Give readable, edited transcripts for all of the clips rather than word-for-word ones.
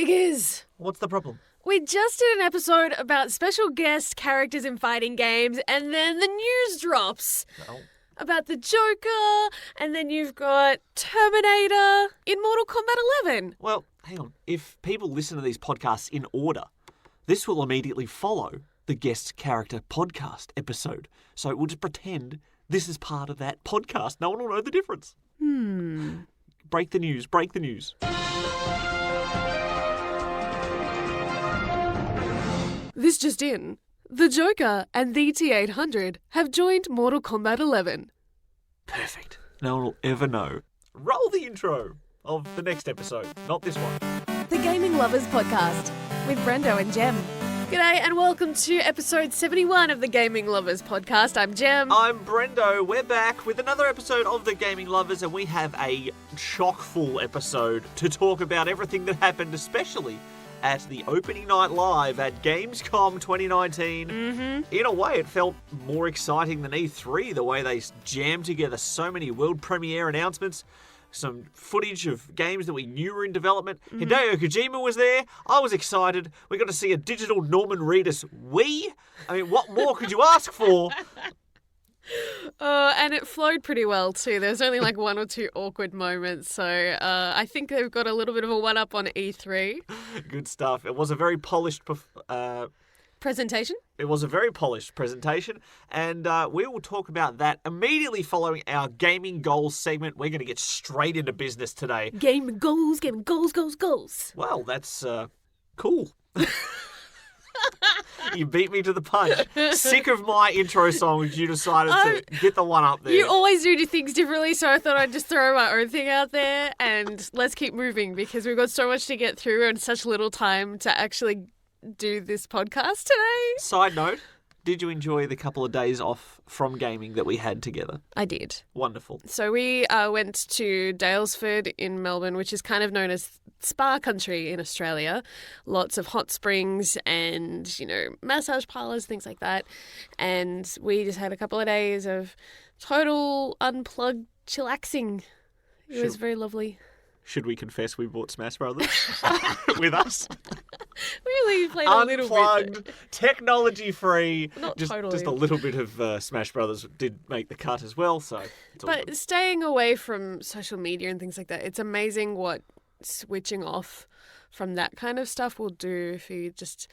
Diggers! What's the problem? We just did an episode about special guest characters in fighting games, and then the news drops about the Joker, and then you've got Terminator in Mortal Kombat 11. Well, hang on. If people listen to these podcasts in order, this will immediately follow the guest character podcast episode. So we'll just pretend this is part of that podcast. No one will know the difference. Break the news. Break the news. This just in. The Joker and the T-800 have joined Mortal Kombat 11. Perfect. No one will ever know. Roll the intro of the next episode, not this one. The Gaming Lovers Podcast with Brendo and Jem. G'day and welcome to episode 71 of the Gaming Lovers Podcast. I'm Jem. I'm Brendo. We're back with another episode of the Gaming Lovers, and we have a chock-full episode to talk about everything that happened, especially at the opening night live at Gamescom 2019. In a way, it felt more exciting than E3, the way they jammed together so many world premiere announcements, some footage of games that we knew were in development. Hideo Kojima was there. I was excited. We got to see a digital Norman Reedus Wii. I mean, what more could you ask for? And it flowed pretty well too. There's only like one or two awkward moments, so I think they've got a little bit of a one-up on E3. Good stuff. It was a very polished Presentation? It was a very polished presentation, and we will talk about that immediately following our gaming goals segment. We're going to get straight into business today. Gaming goals. Well, that's cool. You beat me to the punch. Sick of my intro songs, you decided to get the one up there. You always do things differently, so I thought I'd just throw my own thing out there, and let's keep moving because we've got so much to get through and such little time to actually do this podcast today. Side note, did you enjoy the couple of days off from gaming that we had together? I did. Wonderful. So we went to Daylesford in Melbourne, which is kind of known as spa country in Australia. Lots of hot springs and, massage parlours, things like that. And we just had a couple of days of total unplugged chillaxing. It was very lovely. Should we confess we bought Smash Brothers with us? Really played a little bit. Unplugged, technology-free. Not totally. Just a little bit of Smash Brothers did make the cut as well, so it's all But good. Staying away from social media and things like that, it's amazing what switching off from that kind of stuff will do for you just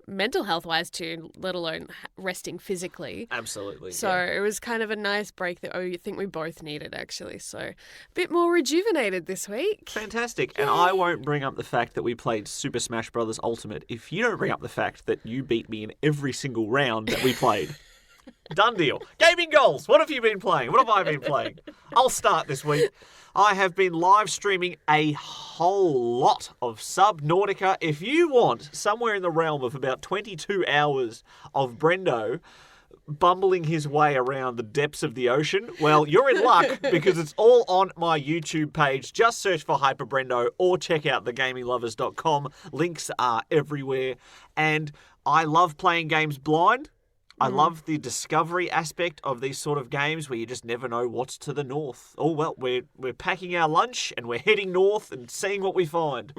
mental health-wise too, let alone resting physically. Absolutely. So It was kind of a nice break that I think we both needed, actually. So a bit more rejuvenated this week. Fantastic. And I won't bring up the fact that we played Super Smash Bros. Ultimate if you don't bring up the fact that you beat me in every single round that we played. Done deal. Gaming goals. What have you been playing? What have I been playing? I'll start this week. I have been live streaming a whole lot of Subnautica. If you want somewhere in the realm of about 22 hours of Brendo bumbling his way around the depths of the ocean, well, you're in luck because it's all on my YouTube page. Just search for Hyper Brendo or check out thegaminglovers.com. Links are everywhere. And I love playing games blind. I love the discovery aspect of these sort of games where you just never know what's to the north. Oh, well, we're packing our lunch and we're heading north and seeing what we find.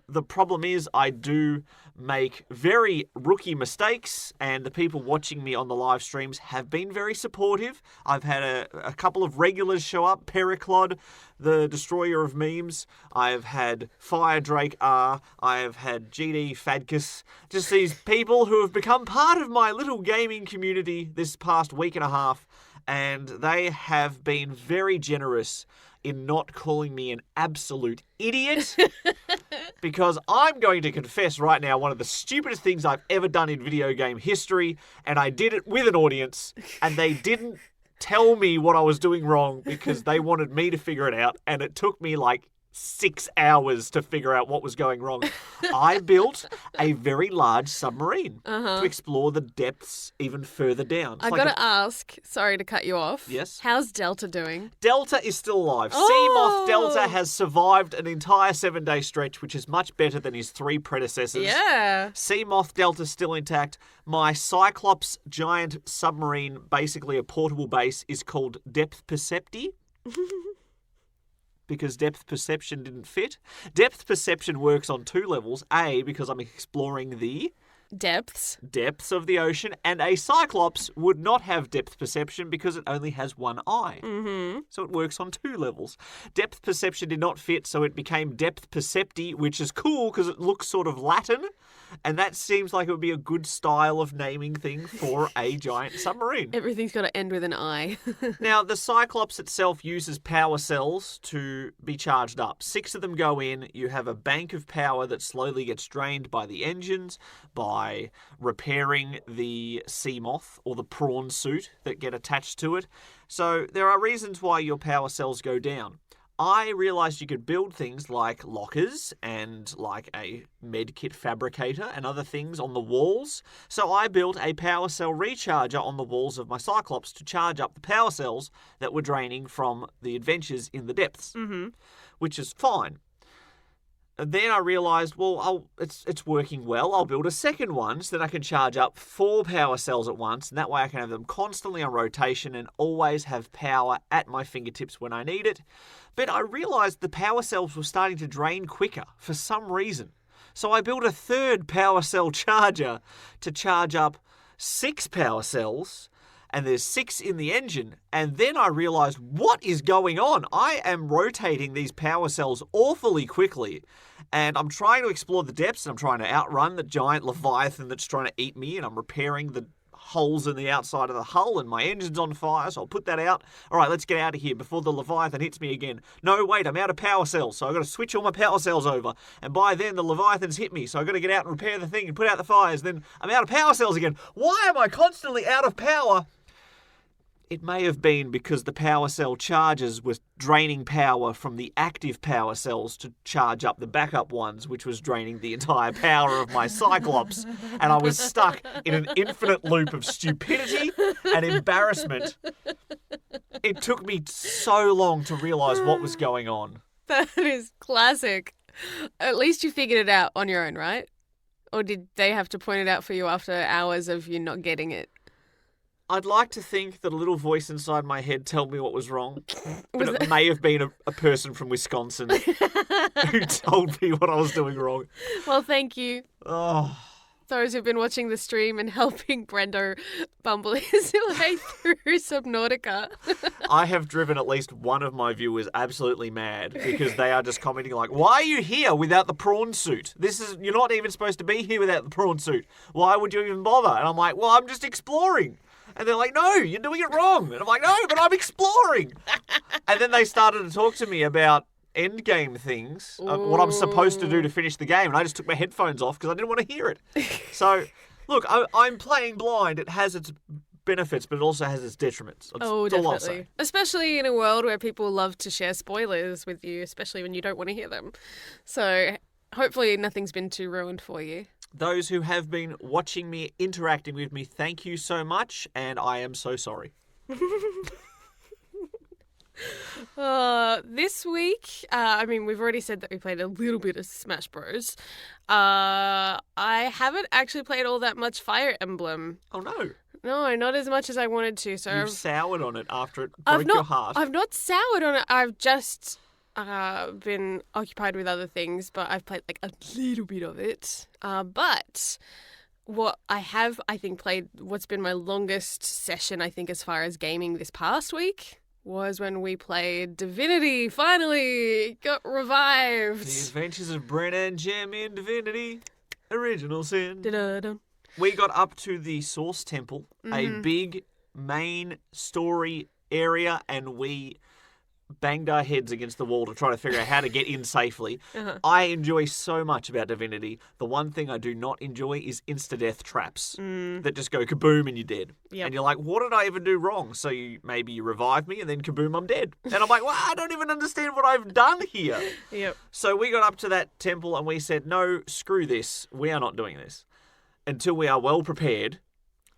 The problem is I do make very rookie mistakes, and the people watching me on the live streams have been very supportive. I've had a couple of regulars show up. Periclod, the destroyer of memes. I've had Fire Drake R. I have had GD Fadkus. Just these people who have become part of my little gaming community this past week and a half, and they have been very generous in not calling me an absolute idiot because I'm going to confess right now one of the stupidest things I've ever done in video game history, and I did it with an audience, and they didn't tell me what I was doing wrong because they wanted me to figure it out, and it took me like 6 hours to figure out what was going wrong. I built a very large submarine to explore the depths even further down. I've got to ask, sorry to cut you off. Yes? How's Delta doing? Delta is still alive. Oh! Seamoth Delta has survived an entire 7-day stretch, which is much better than his 3 predecessors. Yeah. Seamoth Delta's still intact. My Cyclops giant submarine, basically a portable base, is called Depth Percepti. because depth perception didn't fit. Depth perception works on 2 levels. A, because I'm exploring the Depths. depths of the ocean, and a Cyclops would not have depth perception because it only has 1 eye. Mm-hmm. So it works on 2 levels. Depth perception did not fit, so it became depth percepti, which is cool because it looks sort of Latin, and that seems like it would be a good style of naming thing for a giant submarine. Everything's got to end with an I. Now, the Cyclops itself uses power cells to be charged up. 6 of them go in. You have a bank of power that slowly gets drained by the engines, by repairing the sea moth or the prawn suit that get attached to it. So there are reasons why your power cells go down. I realised you could build things like lockers and like a medkit fabricator and other things on the walls. So I built a power cell recharger on the walls of my Cyclops to charge up the power cells that were draining from the adventures in the depths, which is fine. And then I realised, well, it's working well. I'll build a second one so that I can charge up 4 power cells at once, and that way I can have them constantly on rotation and always have power at my fingertips when I need it. But I realised the power cells were starting to drain quicker for some reason. So I built a third power cell charger to charge up 6 power cells, and there's 6 in the engine, and then I realised, what is going on? I am rotating these power cells awfully quickly, and I'm trying to explore the depths, and I'm trying to outrun the giant leviathan that's trying to eat me, and I'm repairing the holes in the outside of the hull, and my engine's on fire, so I'll put that out. All right, let's get out of here before the leviathan hits me again. No, wait, I'm out of power cells, so I've got to switch all my power cells over, and by then the leviathan's hit me, so I've got to get out and repair the thing and put out the fires. Then I'm out of power cells again. Why am I constantly out of power? It may have been because the power cell chargers were draining power from the active power cells to charge up the backup ones, which was draining the entire power of my Cyclops. And I was stuck in an infinite loop of stupidity and embarrassment. It took me so long to realise what was going on. That is classic. At least you figured it out on your own, right? Or did they have to point it out for you after hours of you not getting it? I'd like to think that a little voice inside my head told me what was wrong, but it may have been a person from Wisconsin who told me what I was doing wrong. Well, thank you. Oh, Those who've been watching the stream and helping Brendo bumble his way through Subnautica. I have driven at least one of my viewers absolutely mad because they are just commenting like, why are you here without the prawn suit? You're not even supposed to be here without the prawn suit. Why would you even bother? And I'm like, well, I'm just exploring. And they're like, no, you're doing it wrong. And I'm like, no, but I'm exploring. And then they started to talk to me about endgame things, what I'm supposed to do to finish the game. And I just took my headphones off because I didn't want to hear it. So, look, I'm playing blind. It has its benefits, but it also has its detriments. That's all I'll say. Definitely. Especially in a world where people love to share spoilers with you, especially when you don't want to hear them. So hopefully nothing's been too ruined for you. Those who have been watching me, interacting with me, thank you so much, and I am so sorry. This week, we've already said that we played a little bit of Smash Bros. I haven't actually played all that much Fire Emblem. Oh, no. No, not as much as I wanted to. So You've soured on it after it broke your heart. I've not soured on it. I've just been occupied with other things, but I've played like a little bit of it. But what I have, I think, played, what's been my longest session, I think, as far as gaming this past week, was when we played Divinity. Finally, it got revived. The Adventures of Brendo and Jem in Divinity. Original Sin. Da-da-da. We got up to the Source Temple, a big main story area, and we banged our heads against the wall to try to figure out how to get in safely. I enjoy so much about Divinity. The one thing I do not enjoy is insta-death traps that just go kaboom and you're dead. Yep. And you're like, what did I even do wrong? So maybe you revive me and then kaboom, I'm dead. And I'm like, well, I don't even understand what I've done here. Yep. So we got up to that temple and we said, no, screw this. We are not doing this until we are well prepared,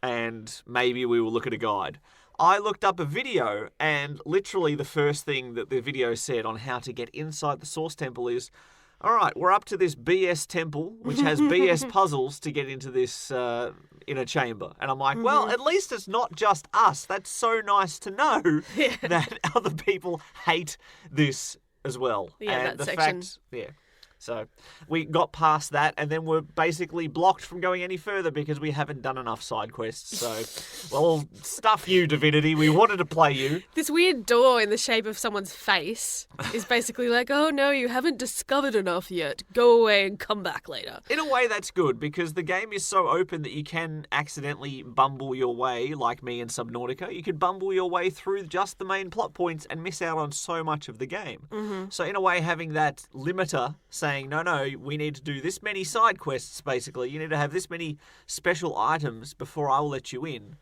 and maybe we will look at a guide. I looked up a video, and literally the first thing that the video said on how to get inside the Source Temple is, all right, we're up to this BS temple, which has BS puzzles to get into this inner chamber. And I'm like, well, at least it's not just us. That's so nice to know that other people hate this as well. Yeah, and that the section. fact, yeah. So we got past that, and then we're basically blocked from going any further because we haven't done enough side quests. So, well, stuff you, Divinity. We wanted to play you. This weird door in the shape of someone's face is basically like, oh no, you haven't discovered enough yet. Go away and come back later. In a way, that's good, because the game is so open that you can accidentally bumble your way, like me in Subnautica. You could bumble your way through just the main plot points and miss out on so much of the game. Mm-hmm. So in a way, having that limiter saying, no, we need to do this many side quests, basically. You need to have this many special items before I will let you in.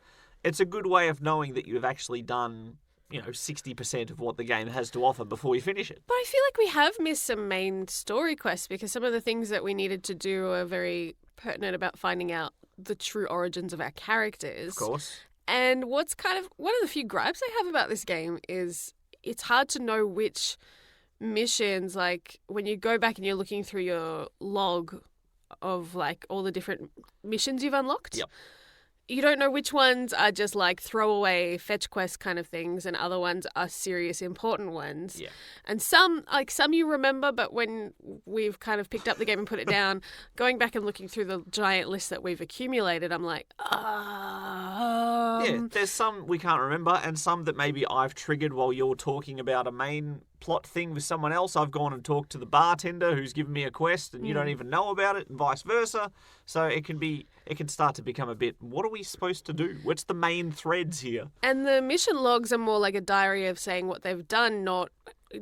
It's a good way of knowing that you've actually done, 60% of what the game has to offer before you finish it. But I feel like we have missed some main story quests because some of the things that we needed to do are very pertinent about finding out the true origins of our characters. Of course. And what's kind of one of the few gripes I have about this game is it's hard to know which missions, like when you go back and you're looking through your log of like all the different missions you've unlocked. Yep. You don't know which ones are just like throwaway fetch quest kind of things and other ones are serious important ones. Yeah. And some you remember, but when we've kind of picked up the game and put it down, going back and looking through the giant list that we've accumulated, I'm like, yeah, there's some we can't remember and some that maybe I've triggered while you're talking about a main plot thing with someone else. I've gone and talked to the bartender who's given me a quest and you don't even know about it and vice versa. So it can start to become a bit, what are we supposed to do? What's the main threads here? And the mission logs are more like a diary of saying what they've done,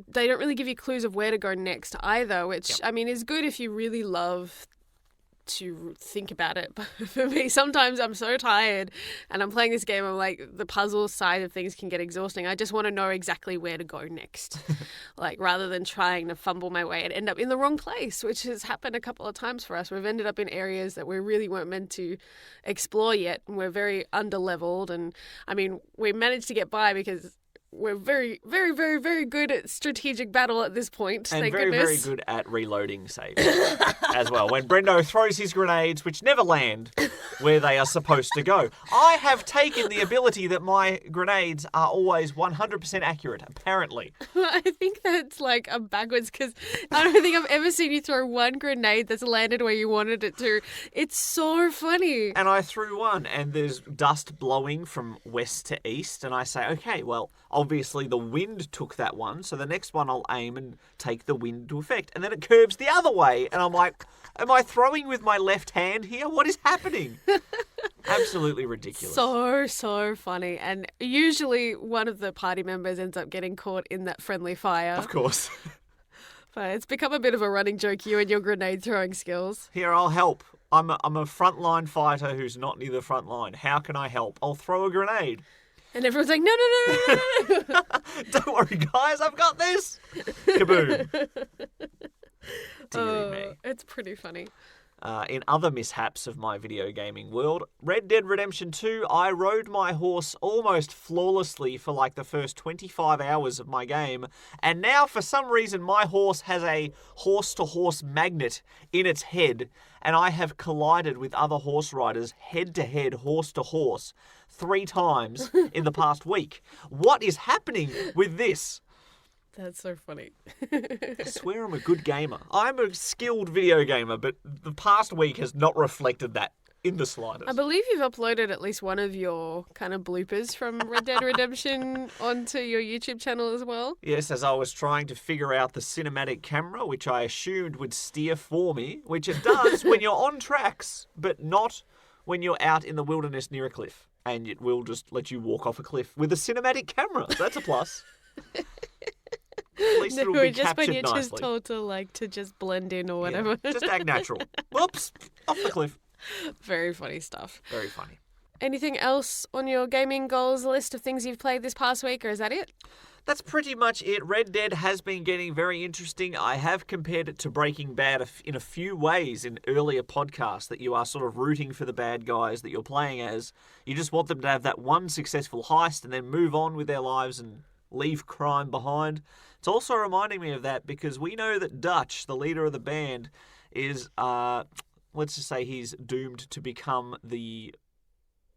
they don't really give you clues of where to go next either, which, Yep. I mean, is good if you really love to think about it. But for me, sometimes I'm so tired and I'm playing this game, I'm like, the puzzle side of things can get exhausting. I just want to know exactly where to go next. Like, rather than trying to fumble my way and end up in the wrong place, which has happened a couple of times for us. We've ended up in areas that we really weren't meant to explore yet, and we're very under-leveled. And, I mean, we managed to get by because we're very, very, very, very good at strategic battle at this point. And thank very, goodness. very good at reloading saves as well. When Brendo throws his grenades, which never land where they are supposed to go. I have taken the ability that my grenades are always 100% accurate, apparently. I think that's like a backwards because I don't think I've ever seen you throw one grenade that's landed where you wanted it to. It's so funny. And I threw one, and there's dust blowing from west to east, and I say, okay, well, obviously the wind took that one, so the next one I'll aim and take the wind to effect. And then it curves the other way, and I'm like, am I throwing with my left hand here? What is happening? Absolutely ridiculous. So funny. And usually one of the party members ends up getting caught in that friendly fire. Of course. But it's become a bit of a running joke, you and your grenade throwing skills. Here, I'll help. I'm a frontline fighter who's not near the front line. How can I help? I'll throw a grenade. And everyone's like, no. Don't worry, guys, I've got this. Kaboom. Deary me. It's pretty funny. In other mishaps of my video gaming world, Red Dead Redemption 2, I rode my horse almost flawlessly for like the first 25 hours of my game, and now for some reason my horse has a horse-to-horse magnet in its head, and I have collided with other horse riders head-to-head, horse-to-horse, 3 times in the past week. What is happening with this? That's so funny. I swear I'm a good gamer. I'm a skilled video gamer, but the past week has not reflected that in the slightest. I believe you've uploaded at least one of your kind of bloopers from Red Dead Redemption onto your YouTube channel as well. Yes, as I was trying to figure out the cinematic camera, which I assumed would steer for me, which it does when you're on tracks, but not when you're out in the wilderness near a cliff. And it will just let you walk off a cliff with a cinematic camera. That's a plus. At least it'll be just when captured you're nicely. just told to just blend in or whatever. Yeah, just act natural. Whoops, off the cliff. Very funny stuff. Very funny. Anything else on your gaming goals list of things you've played this past week, or is that it? That's pretty much it. Red Dead has been getting very interesting. I have compared it to Breaking Bad in a few ways in earlier podcasts, that you are sort of rooting for the bad guys that you're playing as. You just want them to have that one successful heist and then move on with their lives and leave crime behind. It's also reminding me of that because we know that Dutch, the leader of the band, is, let's just say he's doomed to become the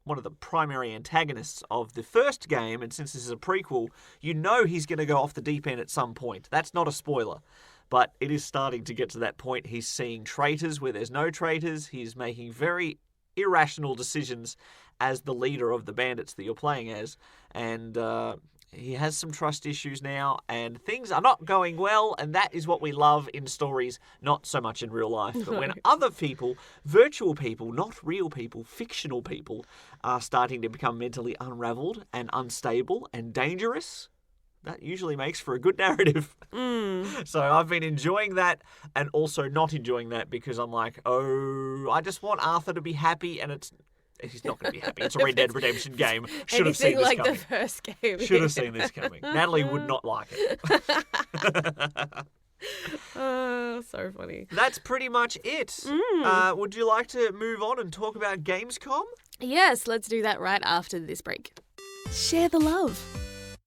one of the primary antagonists of the first game, and since this is a prequel, you know he's going to go off the deep end at some point. That's not a spoiler. But it is starting to get to that point. He's seeing traitors where there's no traitors. He's making very irrational decisions as the leader of the bandits that you're playing as. And he has some trust issues now, and things are not going well, and that is what we love in stories, not so much in real life. But when other people, virtual people, not real people, fictional people, are starting to become mentally unraveled and unstable and dangerous, that usually makes for a good narrative. So I've been enjoying that and also not enjoying that because I'm like, oh, I just want Arthur to be happy, and he's not going to be happy. It's a Red Dead Redemption game. Should have seen this like coming. The first game. Should have seen this coming. Natalie would not like it. Oh, so funny. That's pretty much it. Would you like to move on and talk about Gamescom? Yes, let's do that right after this break. Share the love.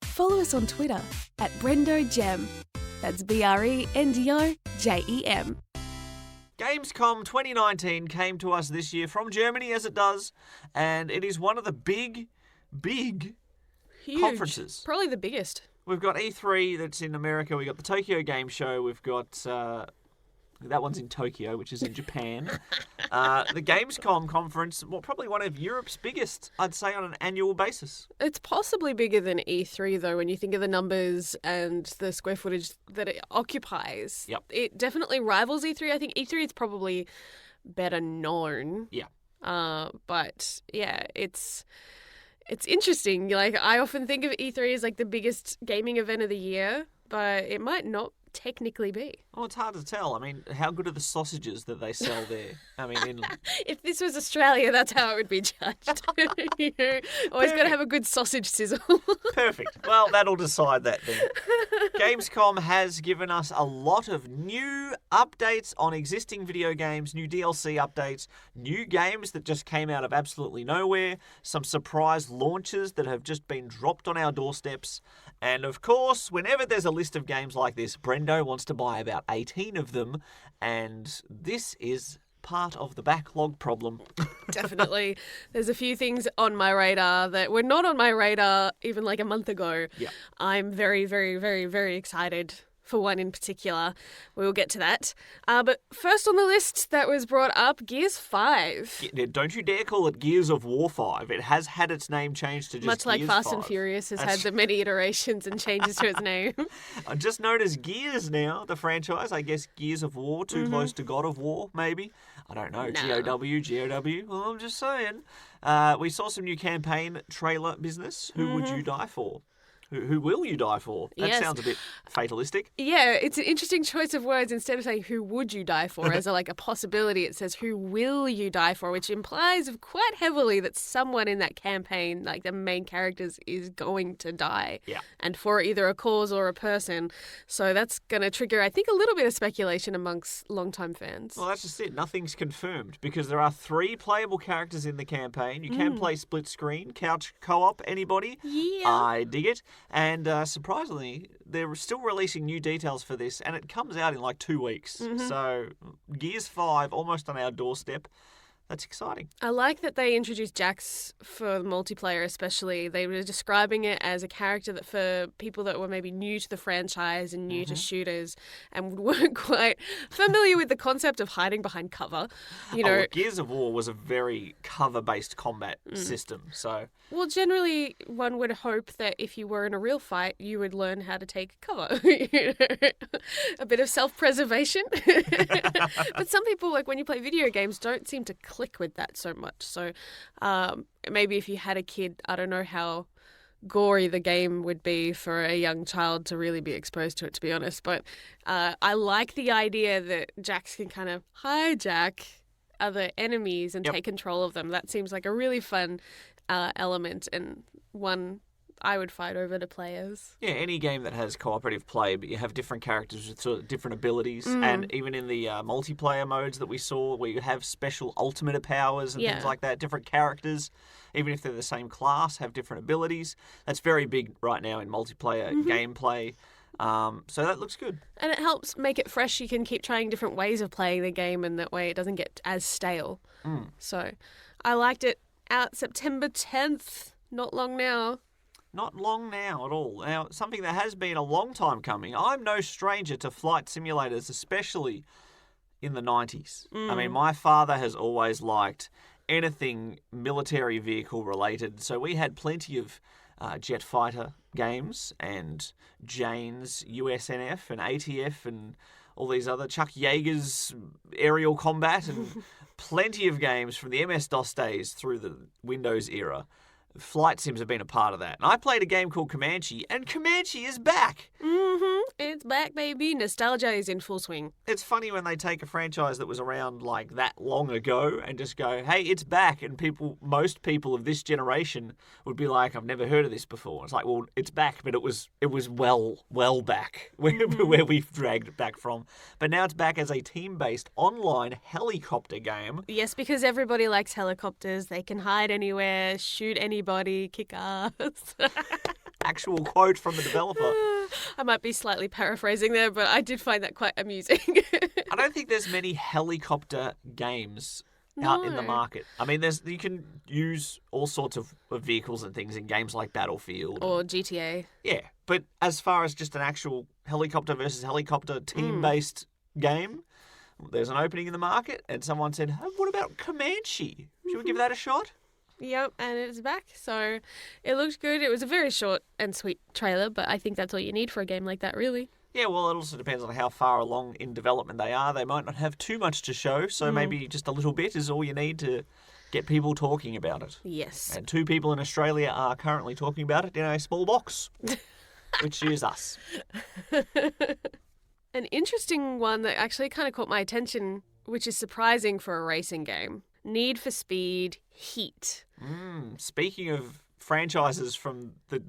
Follow us on Twitter at Brendo and Jem. That's BRENDOJEM. Gamescom 2019 came to us this year from Germany, as it does, and it is one of the big Huge. conferences. Probably the biggest. We've got E3 that's in America. We've got the Tokyo Game Show. We've got... that one's in Tokyo, which is in Japan. The Gamescom conference, well, probably one of Europe's biggest, I'd say, on an annual basis. It's possibly bigger than E3, though, when you think of the numbers and the square footage that it occupies. Yep. It definitely rivals E3. I think E3 is probably better known. Yeah. But, yeah, it's interesting. Like, I often think of E3 as, like, the biggest gaming event of the year, but it might not technically be. Well, it's hard to tell. I mean, how good are the sausages that they sell there? I mean, if this was Australia, that's how it would be judged. You know, always got to have a good sausage sizzle. Perfect. Well, that'll decide that then. Gamescom has given us a lot of new updates on existing video games, new DLC updates, new games that just came out of absolutely nowhere, some surprise launches that have just been dropped on our doorsteps. And of course, whenever there's a list of games like this, Brendo wants to buy about 18 of them, and this is part of the backlog problem. Definitely. There's a few things on my radar that were not on my radar even like a month ago. Yeah. I'm very, very, very, very excited for one in particular. We will get to that. But first on the list that was brought up, Gears 5. Don't you dare call it Gears of War 5. It has had its name changed to just Much like Gears Fast 5. and Furious has had the many iterations and changes to its name. Just known as Gears now, the franchise. I guess Gears of War, too close to God of War, maybe. I don't know. No. GOW. Well, I'm just saying. We saw some new campaign trailer business. Who would you die for? Who will you die for? That sounds a bit fatalistic. Yeah, it's an interesting choice of words. Instead of saying who would you die for as a possibility, it says who will you die for, which implies quite heavily that someone in that campaign, like the main characters, is going to die. Yeah. And for either a cause or a person. So that's going to trigger, I think, a little bit of speculation amongst longtime fans. Well, that's just it. Nothing's confirmed because there are 3 playable characters in the campaign. You can play split screen, couch co-op, anybody. Yeah. I dig it. And surprisingly, they're still releasing new details for this, and it comes out in like 2 weeks. So Gears 5, almost on our doorstep. That's exciting. I like that they introduced Jax for multiplayer especially. They were describing it as a character that for people that were maybe new to the franchise and new to shooters and weren't quite familiar with the concept of hiding behind cover. Gears of War was a very cover-based combat system, so... Well, generally, one would hope that if you were in a real fight, you would learn how to take cover. A bit of self-preservation. But some people, like when you play video games, don't seem to click with that so much. So maybe if you had a kid, I don't know how gory the game would be for a young child to really be exposed to it, to be honest. But I like the idea that Jax can kind of hijack other enemies and take control of them. That seems like a really fun element and one I would fight over to play as. Yeah, any game that has cooperative play, but you have different characters with sort of different abilities, and even in the multiplayer modes that we saw, where you have special ultimate powers and things like that, different characters, even if they're the same class, have different abilities. That's very big right now in multiplayer gameplay. So that looks good. And it helps make it fresh. You can keep trying different ways of playing the game, and that way it doesn't get as stale. So I liked it. Out September 10th. Not long now. Not long now at all. Now, something that has been a long time coming. I'm no stranger to flight simulators, especially in the 90s. I mean, my father has always liked anything military vehicle related, so we had plenty of jet fighter games and Jane's USNF and ATF and all these other Chuck Yeager's aerial combat and plenty of games from the MS-DOS days through the Windows era. Flight sims have been a part of that. And I played a game called Comanche, and Comanche is back. It's back, baby. Nostalgia is in full swing. It's funny when they take a franchise that was around like that long ago and just go, hey, it's back. And most people of this generation would be like, I've never heard of this before. It's like, well, it's back, but it was well back where we've dragged it back from. But now it's back as a team-based online helicopter game. Yes, because everybody likes helicopters. They can hide anywhere, shoot anybody, kick ass. Actual quote from the developer. I might be slightly paraphrasing there, but I did find that quite amusing. I don't think there's many helicopter games out in the market. I mean, you can use all sorts of vehicles and things in games like Battlefield. Or GTA. Yeah, but as far as just an actual helicopter versus helicopter team-based game, there's an opening in the market, and someone said, hey, what about Comanche? Should we give that a shot? Yep, and it's back, so it looked good. It was a very short and sweet trailer, but I think that's all you need for a game like that, really. Yeah, well, it also depends on how far along in development they are. They might not have too much to show, so maybe just a little bit is all you need to get people talking about it. Yes. And 2 people in Australia are currently talking about it in a small box, which is us. An interesting one that actually kind of caught my attention, which is surprising for a racing game. Need for Speed Heat. Speaking of franchises from the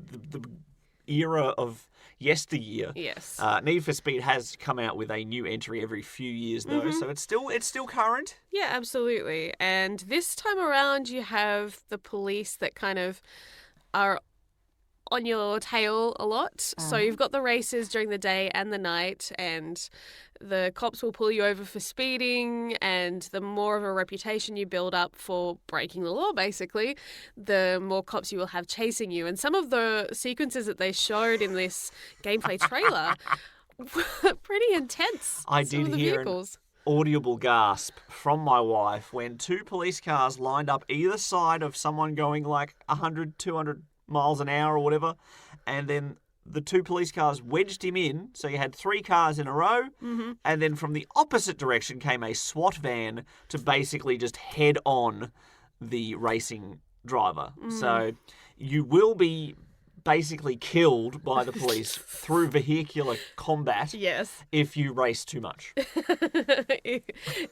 era of yesteryear, Yes. Need for Speed has come out with a new entry every few years, though, so it's still current. Yeah, absolutely. And this time around, you have the police that kind of are on your tail a lot. So you've got the races during the day and the night, and the cops will pull you over for speeding, and the more of a reputation you build up for breaking the law, basically, the more cops you will have chasing you. And some of the sequences that they showed in this gameplay trailer were pretty intense. I did hear an audible gasp from my wife when 2 police cars lined up either side of someone going like 100, 200 miles an hour or whatever, and then the 2 police cars wedged him in, so you had 3 cars in a row, and then from the opposite direction came a SWAT van to basically just head on the racing driver. So you will be basically killed by the police through vehicular combat if you race too much.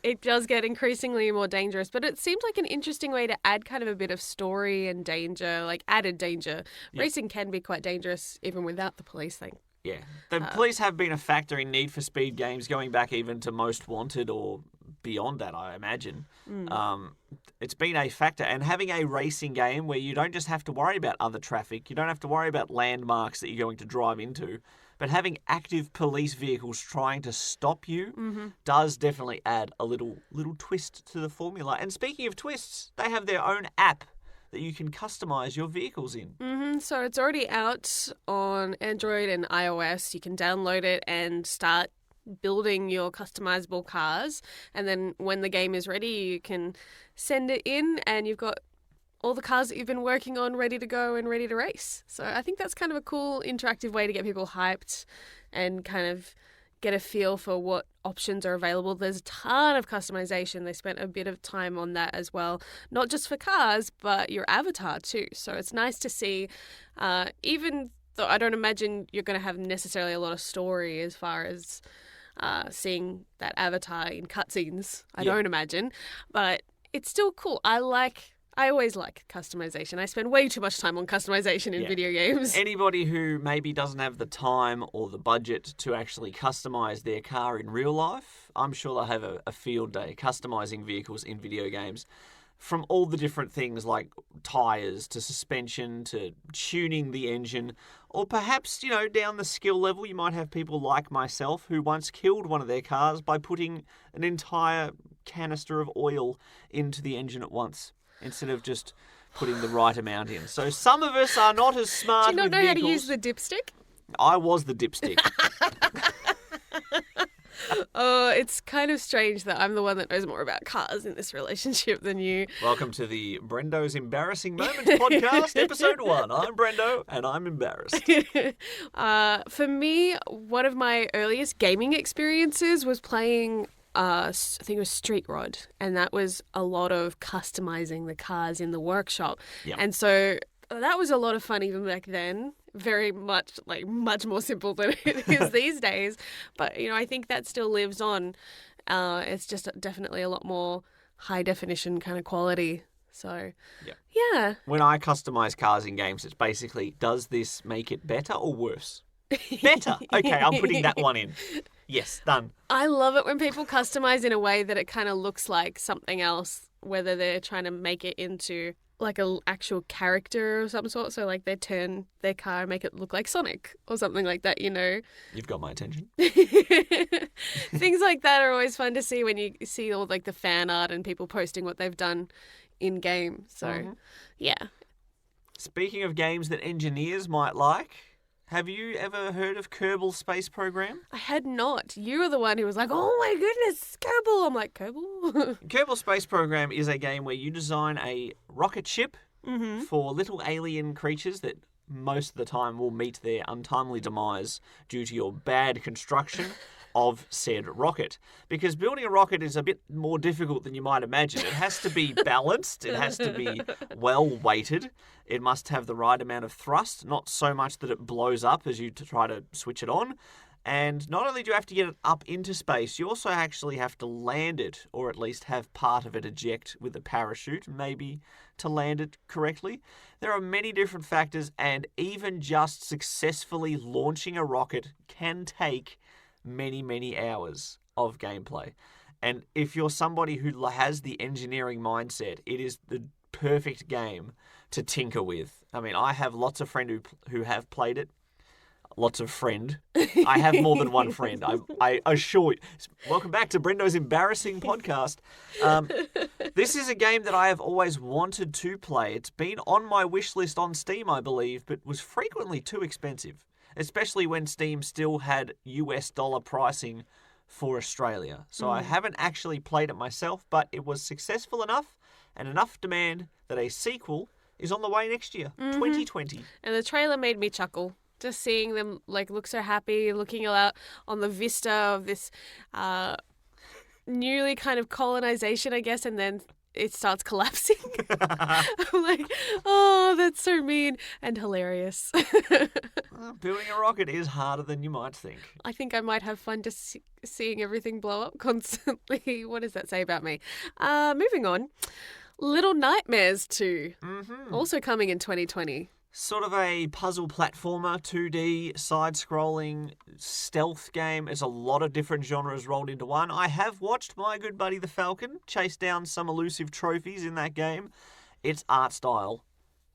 It does get increasingly more dangerous, but it seemed like an interesting way to add kind of a bit of story and danger, like added danger. Racing can be quite dangerous even without the police thing. Yeah. The police have been a factor in Need for Speed games going back even to Most Wanted or beyond that, I imagine. It's been a factor. And having a racing game where you don't just have to worry about other traffic, you don't have to worry about landmarks that you're going to drive into, but having active police vehicles trying to stop you does definitely add a little twist to the formula. And speaking of twists, they have their own app that you can customize your vehicles in. So it's already out on Android and iOS. You can download it and start building your customizable cars. And then when the game is ready, you can send it in and you've got all the cars that you've been working on ready to go and ready to race. So I think that's kind of a cool interactive way to get people hyped and kind of get a feel for what options are available. There's a ton of customization. They spent a bit of time on that as well, not just for cars, but your avatar too. So it's nice to see, even though I don't imagine you're going to have necessarily a lot of story as far as seeing that avatar in cutscenes. I don't imagine, but it's still cool. I always like customization. I spend way too much time on customization in video games. Anybody who maybe doesn't have the time or the budget to actually customize their car in real life, I'm sure they'll have a field day customizing vehicles in video games. From all the different things like tyres to suspension to tuning the engine, or perhaps, down the skill level, you might have people like myself who once killed one of their cars by putting an entire canister of oil into the engine at once. instead of just putting the right amount in. So some of us are not as smart. Do you not with know vehicles. how to use the dipstick? I was the dipstick. Oh, it's kind of strange that I'm the one that knows more about cars in this relationship than you. Welcome to the Brendo's Embarrassing Moments podcast, episode 1. I'm Brendo, and I'm embarrassed. For me, one of my earliest gaming experiences was playing, I think it was Street Rod, and that was a lot of customizing the cars in the workshop. Yep. And so that was a lot of fun even back then. Very much, much more simple than it is these days. But, I think that still lives on. It's just definitely a lot more high definition kind of quality. So, yeah. When I customize cars in games, it's basically, does this make it better or worse? Better. Okay, I'm putting that one in. Yes, done. I love it when people customize in a way that it kind of looks like something else, whether they're trying to make it into like an actual character of some sort. So like they turn their car and make it look like Sonic or something like that, You've got my attention. Things like that are always fun to see when you see all like the fan art and people posting what they've done in game. So, yeah. Speaking of games that engineers might like, have you ever heard of Kerbal Space Program? I had not. You were the one who was like, oh my goodness, Kerbal. I'm like, Kerbal? Kerbal Space Program is a game where you design a rocket ship for little alien creatures that most of the time will meet their untimely demise due to your bad construction of said rocket. Because building a rocket is a bit more difficult than you might imagine. It has to be balanced. It has to be well weighted. It must have the right amount of thrust, not so much that it blows up as you try to switch it on. And not only do you have to get it up into space, you also actually have to land it, or at least have part of it eject with a parachute, maybe to land it correctly. There are many different factors, and even just successfully launching a rocket can take many, many hours of gameplay. And if you're somebody who has the engineering mindset, it is the perfect game to tinker with. I mean, I have lots of friends who have played it. Lots of friend. I have more than one friend. I assure you. Welcome back to Brendo's Embarrassing podcast. This is a game that I have always wanted to play. It's been on my wish list on Steam, I believe, but was frequently too expensive, especially when Steam still had US dollar pricing for Australia. So I haven't actually played it myself, but it was successful enough and enough demand that a sequel is on the way next year, 2020. And the trailer made me chuckle. Just seeing them look so happy, looking out on the vista of this newly kind of colonization, I guess, and then it starts collapsing. I'm like, oh, that's so mean and hilarious. Building a rocket is harder than you might think. I think I might have fun just seeing everything blow up constantly. What does that say about me? Moving on. Little Nightmares 2, also coming in 2020. Sort of a puzzle platformer, 2D, side-scrolling, stealth game. There's a lot of different genres rolled into one. I have watched my good buddy the Falcon chase down some elusive trophies in that game. Its art style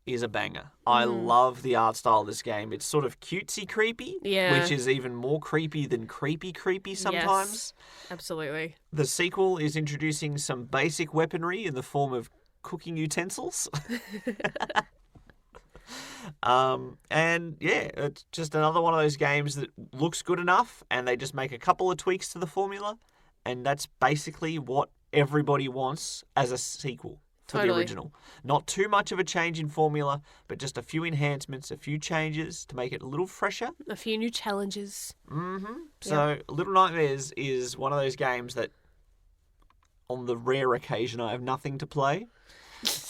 is a banger. I love the art style of this game. It's sort of cutesy creepy, which is even more creepy than creepy sometimes. Yes, absolutely. The sequel is introducing some basic weaponry in the form of cooking utensils. And yeah, it's just another one of those games that looks good enough and they just make a couple of tweaks to the formula, and that's basically what everybody wants as a sequel to the original. Not too much of a change in formula, but just a few enhancements, a few changes to make it a little fresher. A few new challenges. So Little Nightmares is one of those games that on the rare occasion I have nothing to play,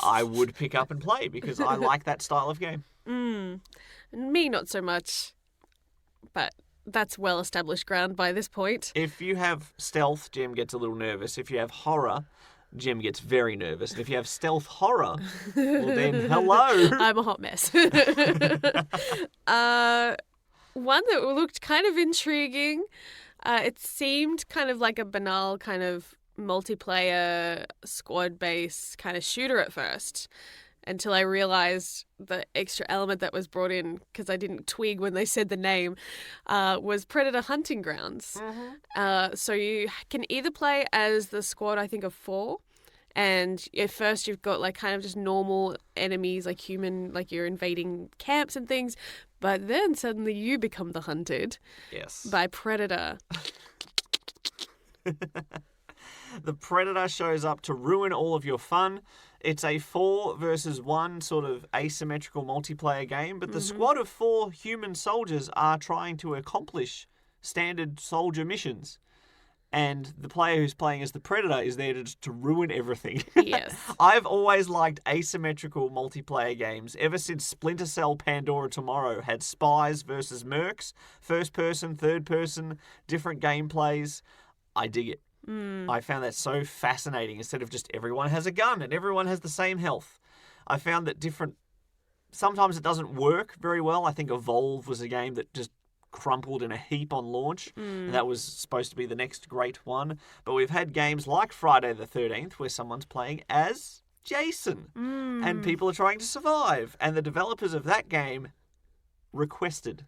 I would pick up and play because I like that style of game. Me, not so much, but that's well-established ground by this point. If you have stealth, Jem gets a little nervous. If you have horror, Jem gets very nervous. And if you have stealth horror, well then, hello. I'm a hot mess. One that looked kind of intriguing. It seemed kind of like a banal kind of multiplayer squad-based kind of shooter at first, until I realised the extra element that was brought in, because I didn't twig when they said the name, was Predator Hunting Grounds. So you can either play as the squad, I think, of 4, And at first you've got like kind of just normal enemies, like human, like you're invading camps and things. But then suddenly you become the hunted Yes. by Predator. The Predator shows up to ruin all of your fun. It's a 4 versus 1 sort of asymmetrical multiplayer game, but the squad of 4 human soldiers are trying to accomplish standard soldier missions. And the player who's playing as the Predator is there to ruin everything. Yes. I've always liked asymmetrical multiplayer games. Ever since Splinter Cell Pandora Tomorrow had spies versus mercs, first person, third person, different gameplays. I dig it. I found that so fascinating. Instead of just everyone has a gun and everyone has the same health. I found that sometimes it doesn't work very well. I think Evolve was a game that just crumpled in a heap on launch. And that was supposed to be the next great one. But we've had games like Friday the 13th where someone's playing as Jason and people are trying to survive. And the developers of that game requested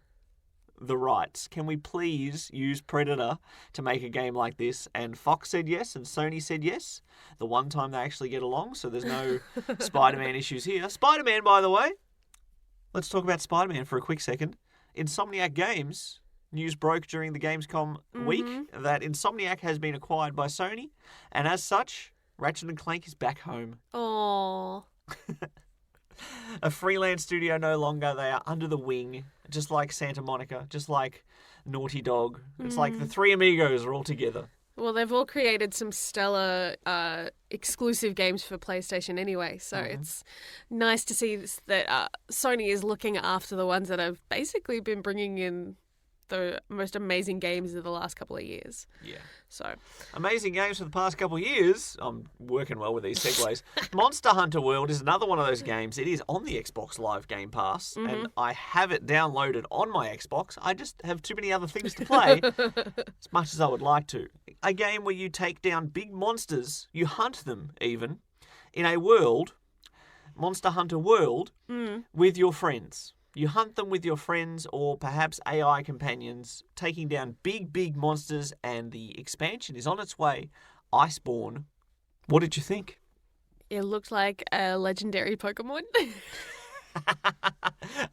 the rights. Can we please use Predator to make a game like this? And Fox said yes, and Sony said yes. The one time they actually get along, so there's no Spider-Man issues here. Spider-Man, by the way. Let's talk about Spider-Man for a quick second. Insomniac Games, news broke during the Gamescom week that Insomniac has been acquired by Sony, and as such, Ratchet & Clank is back home. Aww. A freelance studio no longer. They are under the wing, just like Santa Monica, just like Naughty Dog. It's like the three amigos are all together. Well, they've all created some stellar exclusive games for PlayStation anyway, so it's nice to see that Sony is looking after the ones that have basically been bringing in the most amazing games of the last couple of years. Yeah. So amazing games for the past couple of years. I'm working well with these segues. Monster Hunter World is another one of those games. It is on the Xbox Live Game Pass, and I have it downloaded on my Xbox. I just have too many other things to play, as much as I would like to. A game where you take down big monsters, you hunt them even, in a world, Monster Hunter World, with your friends. You hunt them with your friends or perhaps AI companions, taking down big, big monsters, and the expansion is on its way. Iceborne. What did you think? it looked like a legendary Pokemon.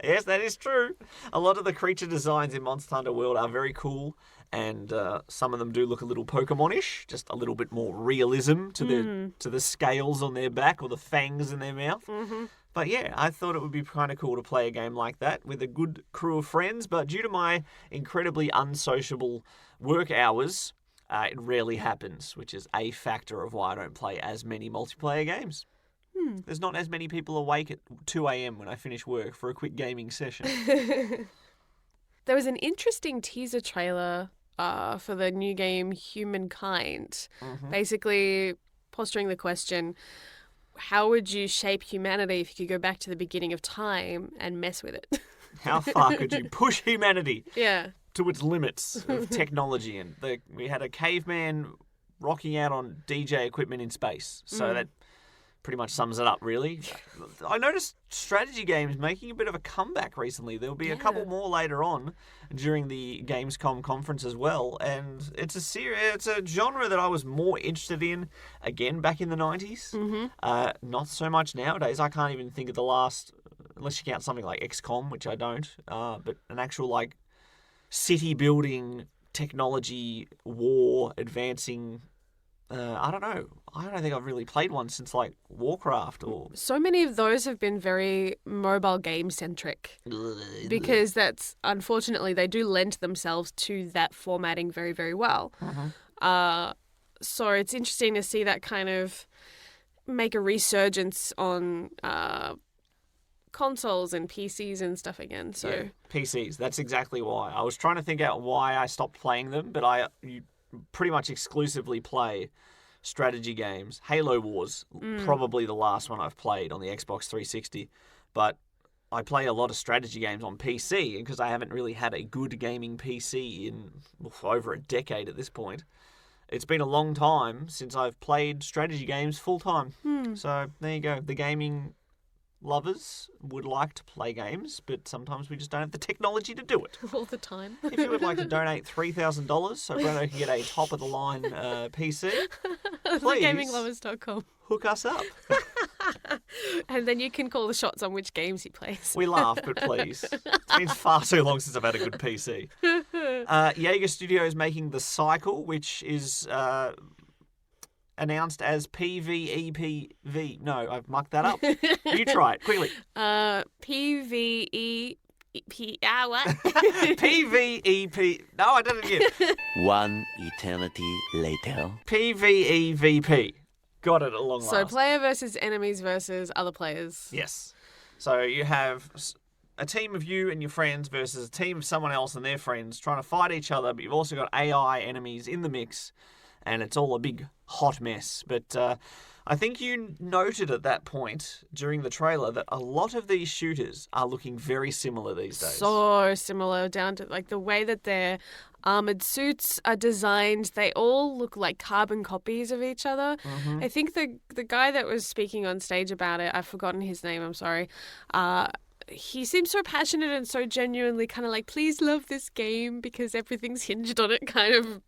Yes, that is true. A lot of the creature designs in Monster Hunter World are very cool, and some of them do look a little Pokemon-ish, just a little bit more realism to the scales on their back or the fangs in their mouth. Mm-hmm. But yeah, I thought it would be kind of cool to play a game like that with a good crew of friends, but due to my incredibly unsociable work hours, it rarely happens, which is a factor of why I don't play as many multiplayer games. There's not as many people awake at 2 a.m. when I finish work for a quick gaming session. There was an interesting teaser trailer for the new game Humankind, basically posturing the question, how would you shape humanity if you could go back to the beginning of time and mess with it? How far could you push humanity to its limits of technology? And we had a caveman rocking out on DJ equipment in space. So that pretty much sums it up, really. I noticed strategy games making a bit of a comeback recently. There'll be a couple more later on during the Gamescom conference as well. And it's a genre that I was more interested in, again, back in the 90s. Not so much nowadays. I can't even think of the last, unless you count something like XCOM, which I don't, but an actual, like, city-building, technology, war, advancing... I don't know. I don't think I've really played one since, like, Warcraft or... So many of those have been very mobile game-centric because that's, unfortunately, they do lend themselves to that formatting very, very well. So it's interesting to see that kind of make a resurgence on consoles and PCs and stuff again. So yeah, PCs. That's exactly why. I was trying to think out why I stopped playing them, but you pretty much exclusively play strategy games. Halo Wars, probably the last one I've played on the Xbox 360, but I play a lot of strategy games on PC because I haven't really had a good gaming PC in over a decade at this point. It's been a long time since I've played strategy games full time. So there you go. The gaming lovers would like to play games, but sometimes we just don't have the technology to do it. All the time. If you would like to donate $3,000 so Brendo can get a top-of-the-line PC, please TheGamingLovers.com. hook us up. And then you can call the shots on which games he plays. We laugh, but please. It's been far too long since I've had a good PC. Jaeger Studio is making The Cycle, which is announced as PVEPV. No, I've mucked that up. You try it, quickly. PVEP. What? PVEP. No, I did it again. One eternity later. PVEVP. Got it at long last. So player versus enemies versus other players. Yes. So you have a team of you and your friends versus a team of someone else and their friends trying to fight each other, but you've also got AI enemies in the mix, and it's all a big hot mess. But I think you noted at that point during the trailer that a lot of these shooters are looking very similar these days. So similar, down to like the way that their armored suits are designed. They all look like carbon copies of each other. Mm-hmm. I think the guy that was speaking on stage about it, I've forgotten his name, I'm sorry. He seems so passionate and so genuinely kind of like, please love this game because everything's hinged on it kind of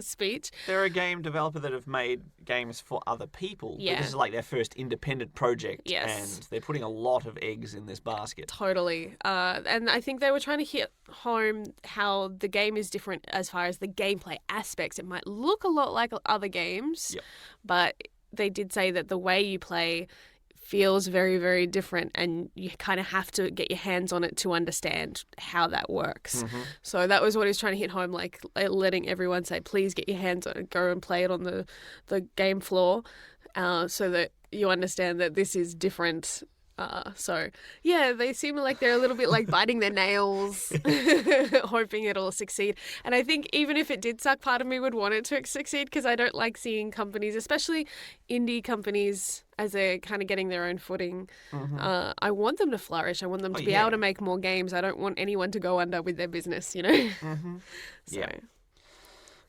speech. They're a game developer that have made games for other people. Yeah. But this is like their first independent project. Yes. And they're putting a lot of eggs in this basket. Totally. And I think they were trying to hit home how the game is different as far as the gameplay aspects. It might look a lot like other games, but they did say that the way you play feels very, very different, and you kind of have to get your hands on it to understand how that works. Mm-hmm. So that was what he was trying to hit home, like letting everyone say, please get your hands on it, go and play it on the game floor, so that you understand that this is different. So, yeah, they seem like they're a little bit like biting their nails, hoping it'll succeed. And I think even if it did suck, part of me would want it to succeed because I don't like seeing companies, especially indie companies, as they're kind of getting their own footing. Mm-hmm. I want them to flourish. I want them to be able to make more games. I don't want anyone to go under with their business, you know? Mm-hmm. So. Yeah.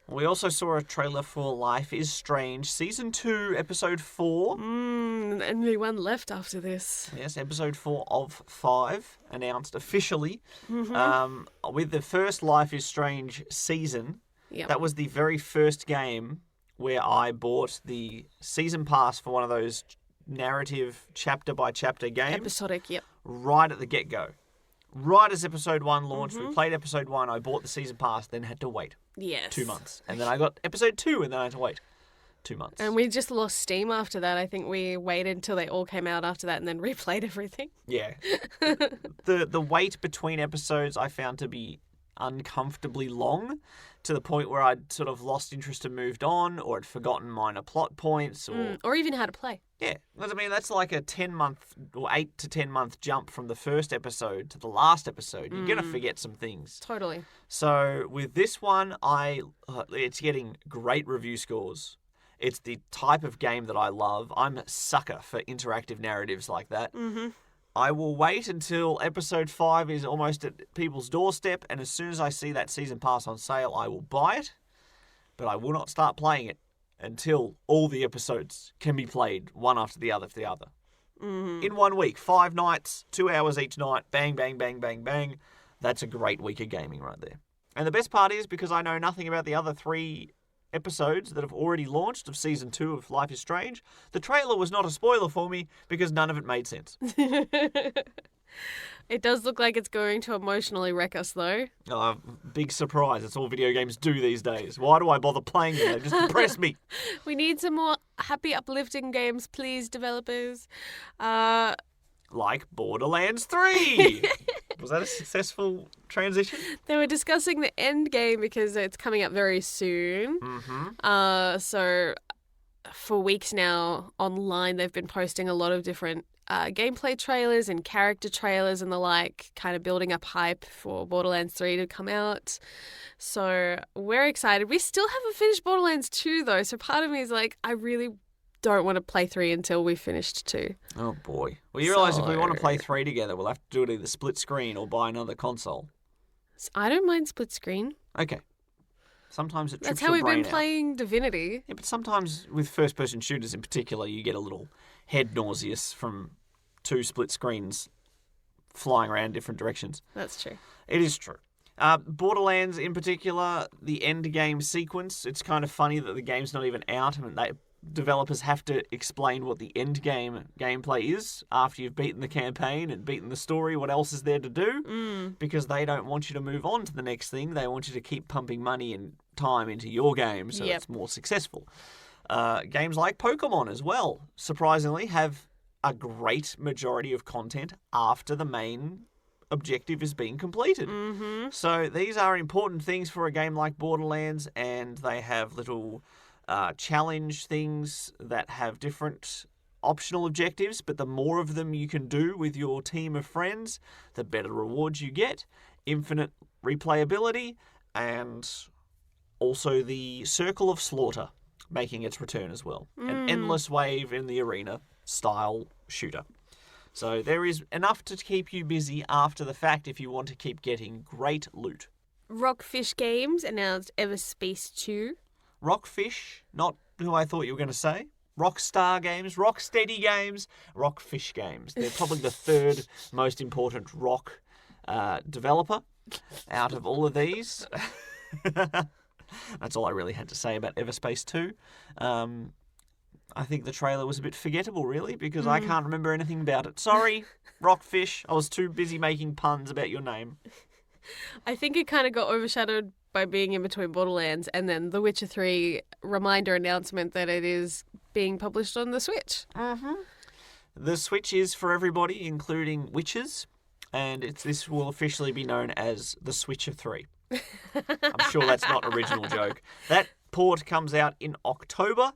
We also saw a trailer for Life is Strange Season 2, Episode 4. Only one left after this. Yes, Episode 4 of 5, announced officially. Mm-hmm. With the first Life is Strange season, Yep. that was the very first game where I bought the season pass for one of those narrative chapter-by-chapter games. Episodic, yep. Right at the get-go. Right as Episode 1 launched, we played Episode 1, I bought the season pass, then had to wait. Yes. 2 months. And then I got Episode 2, and then I had to wait 2 months. And we just lost steam after that. I think we waited until they all came out after that and then replayed everything. Yeah. The wait between episodes I found to be uncomfortably long, to the point where I'd sort of lost interest and moved on, or had forgotten minor plot points, Or even how to play. Yeah, I mean, that's like a 10-month or 8 to 10-month jump from the first episode to the last episode. You're going to forget some things. Totally. So with this one, it's getting great review scores. It's the type of game that I love. I'm a sucker for interactive narratives like that. Mm-hmm. I will wait until Episode 5 is almost at people's doorstep, and as soon as I see that season pass on sale, I will buy it. But I will not start playing it until all the episodes can be played one after the other for the other. Mm-hmm. In 1 week, 5 nights, 2 hours each night, bang, bang, bang, bang, bang. That's a great week of gaming right there. And the best part is, because I know nothing about the other 3 episodes that have already launched of Season 2 of Life is Strange, the trailer was not a spoiler for me because none of it made sense. It does look like it's going to emotionally wreck us, though. Big surprise. That's all video games do these days. Why do I bother playing them? They just depress me. We need some more happy, uplifting games, please, developers. Like Borderlands 3. Was that a successful transition? They were discussing the end game because it's coming up very soon. Mm-hmm. So for weeks now online, they've been posting a lot of different gameplay trailers and character trailers and the like, kind of building up hype for Borderlands 3 to come out. So we're excited. We still haven't finished Borderlands 2 though, so part of me is like, I really don't want to play 3 until we've finished 2. Oh boy. Well, you realise if we want to play 3 together, we'll have to do it either split screen or buy another console. I don't mind split screen. Okay. Sometimes it trips That's how your we've brain been out. playing Divinity. Yeah, but sometimes with first-person shooters in particular, you get a little head nauseous from 2 split screens flying around different directions. That's true. It is true. Borderlands, in particular, the end game sequence, it's kind of funny that the game's not even out. I mean, developers have to explain what the end game gameplay is after you've beaten the campaign and beaten the story, what else is there to do, because they don't want you to move on to the next thing. They want you to keep pumping money and time into your game so it's more successful. Games like Pokemon as well, surprisingly, have a great majority of content after the main objective is being completed. Mm-hmm. So these are important things for a game like Borderlands, and they have little challenge things that have different optional objectives, but the more of them you can do with your team of friends, the better rewards you get. Infinite replayability, and also the Circle of Slaughter making its return as well. An endless wave in the arena style shooter. So there is enough to keep you busy after the fact if you want to keep getting great loot. Rockfish Games announced Everspace 2. Rockfish, not who I thought you were going to say. Rockstar Games, Rocksteady Games, Rockfish Games. They're probably the third most important rock developer out of all of these. That's all I really had to say about Everspace 2. I think the trailer was a bit forgettable, really, because I can't remember anything about it. Sorry, Rockfish. I was too busy making puns about your name. I think it kind of got overshadowed by being in between Borderlands and then The Witcher 3 reminder announcement that it is being published on the Switch. Mm-hmm. The Switch is for everybody, including witches, and this will officially be known as the Switcher 3. I'm sure that's not an original joke. That port comes out in October,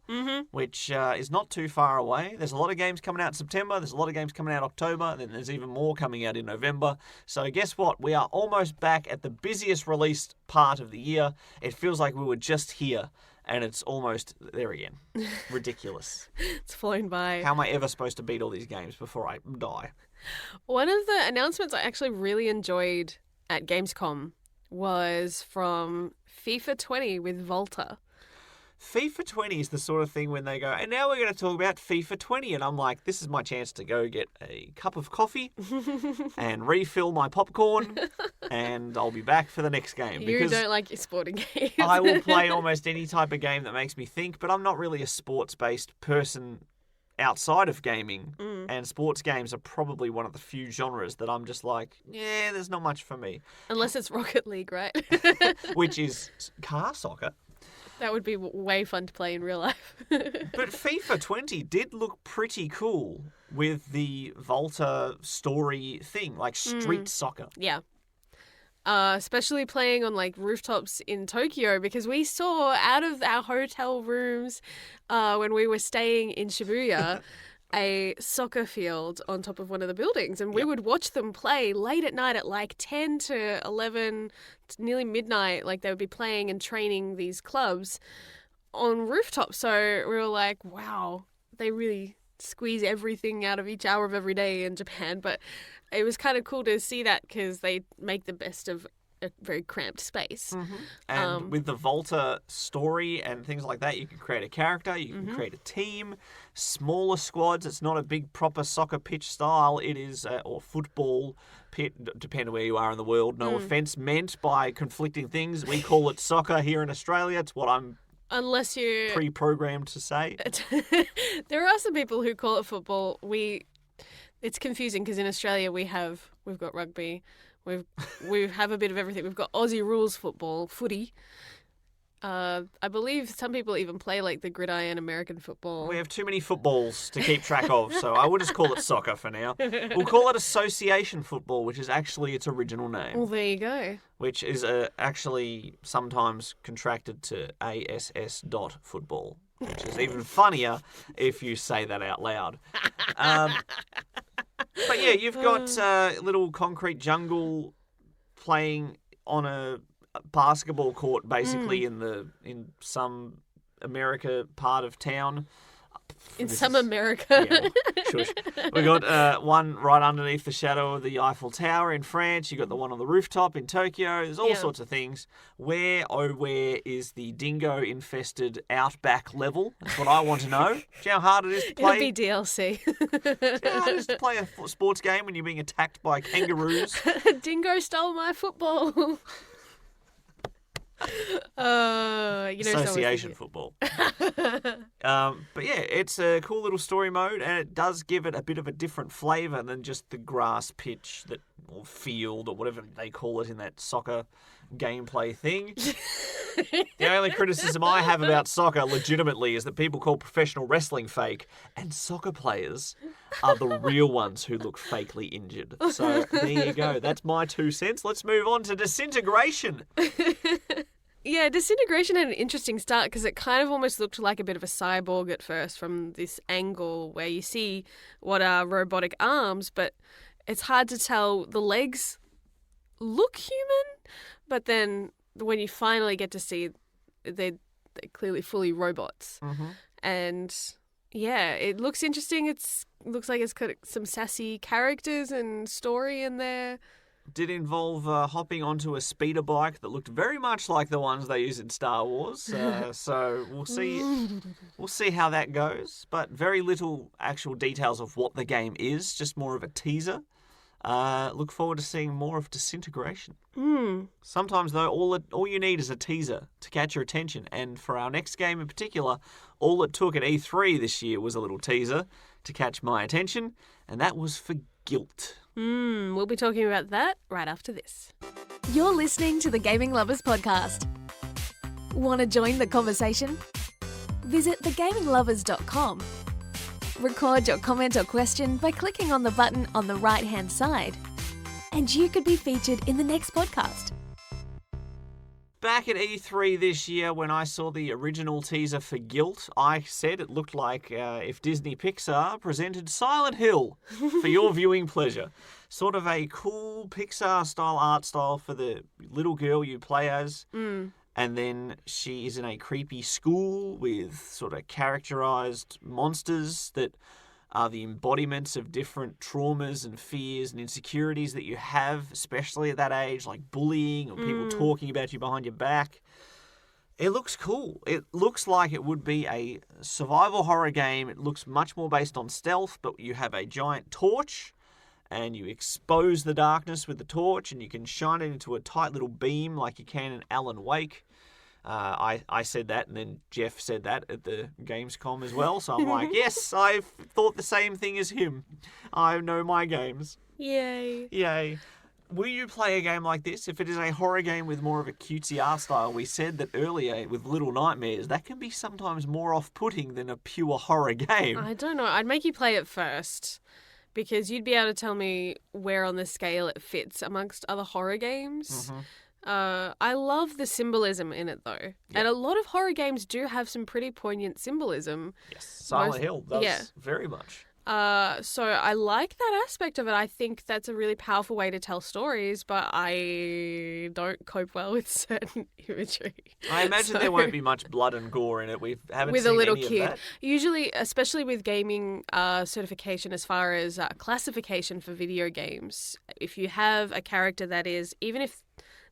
which is not too far away. There's a lot of games coming out in September. There's a lot of games coming out in October. Then there's even more coming out in November. So guess what? We are almost back at the busiest release part of the year. It feels like we were just here, and it's almost there again. Ridiculous. It's flown by. How am I ever supposed to beat all these games before I die? One of the announcements I actually really enjoyed at Gamescom was from FIFA 20 with Volta. FIFA 20 is the sort of thing when they go, and now we're going to talk about FIFA 20. And I'm like, this is my chance to go get a cup of coffee and refill my popcorn, and I'll be back for the next game. You don't like your sporting games. I will play almost any type of game that makes me think, but I'm not really a sports-based person outside of gaming. And sports games are probably one of the few genres that I'm just like, yeah, there's not much for me. Unless it's Rocket League, right? Which is car soccer. That would be way fun to play in real life. But FIFA 20 did look pretty cool with the Volta story thing, like street soccer. Yeah. Especially playing on like rooftops in Tokyo, because we saw out of our hotel rooms when we were staying in Shibuya a soccer field on top of one of the buildings, and we would watch them play late at night at like 10 to 11, nearly midnight. Like they would be playing and training these clubs on rooftops. So we were like, wow, they really squeeze everything out of each hour of every day in Japan. But it was kind of cool to see that because they make the best of a very cramped space. And with the Volta story and things like that, you can create a character, you can create a team, smaller squads. It's not a big proper soccer pitch style. It is, or football pit, depending where you are in the world. No offence meant by conflicting things. We call it soccer here in Australia. It's what I'm unless you pre-programmed to say. There are some people who call it football. It's confusing because in Australia we've got rugby. We have a bit of everything. We've got Aussie rules football, footy. I believe some people even play like the gridiron American football. We have too many footballs to keep track of, so I will just call it soccer for now. We'll call it association football, which is actually its original name. Well, there you go. Which is actually sometimes contracted to ASS dot football, which is even funnier if you say that out loud. But yeah, you've got little concrete jungle playing on a basketball court, basically in some America part of town. In some America. Yeah, well, shush. We got one right underneath the shadow of the Eiffel Tower in France. You got the one on the rooftop in Tokyo. There's all sorts of things. Where is the dingo-infested outback level? That's what I want to know. Do you know how hard it is to play? It'll be DLC. Do you know how hard it is to play a sports game when you're being attacked by kangaroos? Dingo stole my football. Association football. But yeah, it's a cool little story mode, and it does give it a bit of a different flavour than just the grass pitch or field or whatever they call it in that soccer gameplay thing. The only criticism I have about soccer, legitimately, is that people call professional wrestling fake, and soccer players are the real ones who look fakely injured. So there you go. That's my 2 cents. Let's move on to Disintegration. Yeah, Disintegration had an interesting start because it kind of almost looked like a bit of a cyborg at first from this angle where you see what are robotic arms, but it's hard to tell. The legs look human, but then when you finally get to see, they're clearly fully robots. Mm-hmm. And yeah, it looks interesting. Looks like it's got some sassy characters and story in there. Did involve hopping onto a speeder bike that looked very much like the ones they use in Star Wars. So we'll see how that goes. But very little actual details of what the game is, just more of a teaser. Look forward to seeing more of Disintegration. Sometimes, though, all you need is a teaser to catch your attention. And for our next game in particular, all it took at E3 this year was a little teaser to catch my attention, and that was for Guilt. We'll be talking about that right after this. You're listening to the Gaming Lovers Podcast. Want to join the conversation? Visit thegaminglovers.com. Record your comment or question by clicking on the button on the right-hand side, and you could be featured in the next podcast. Back at E3 this year, when I saw the original teaser for Guilt, I said it looked like if Disney Pixar presented Silent Hill for your viewing pleasure. Sort of a cool Pixar-style art style for the little girl you play as. And then she is in a creepy school with sort of characterized monsters that are the embodiments of different traumas and fears and insecurities that you have, especially at that age, like bullying or people talking about you behind your back. It looks cool. It looks like it would be a survival horror game. It looks much more based on stealth, but you have a giant torch and you expose the darkness with the torch and you can shine it into a tight little beam like you can in Alan Wake. I said that, and then Jeff said that at the Gamescom as well. So I'm like, yes, I've thought the same thing as him. I know my games. Yay. Will you play a game like this? If it is a horror game with more of a cutesy art style, we said that earlier with Little Nightmares, that can be sometimes more off-putting than a pure horror game. I don't know. I'd make you play it first because you'd be able to tell me where on the scale it fits amongst other horror games. Mm-hmm. I love the symbolism in it, though. Yep. And a lot of horror games do have some pretty poignant symbolism. Yes, Silent Hill does very much. So I like that aspect of it. I think that's a really powerful way to tell stories, but I don't cope well with certain imagery. I imagine there won't be much blood and gore in it. We haven't with seen a little any kid. of that. Usually, especially with gaming certification as far as classification for video games, if you have a character that is, even if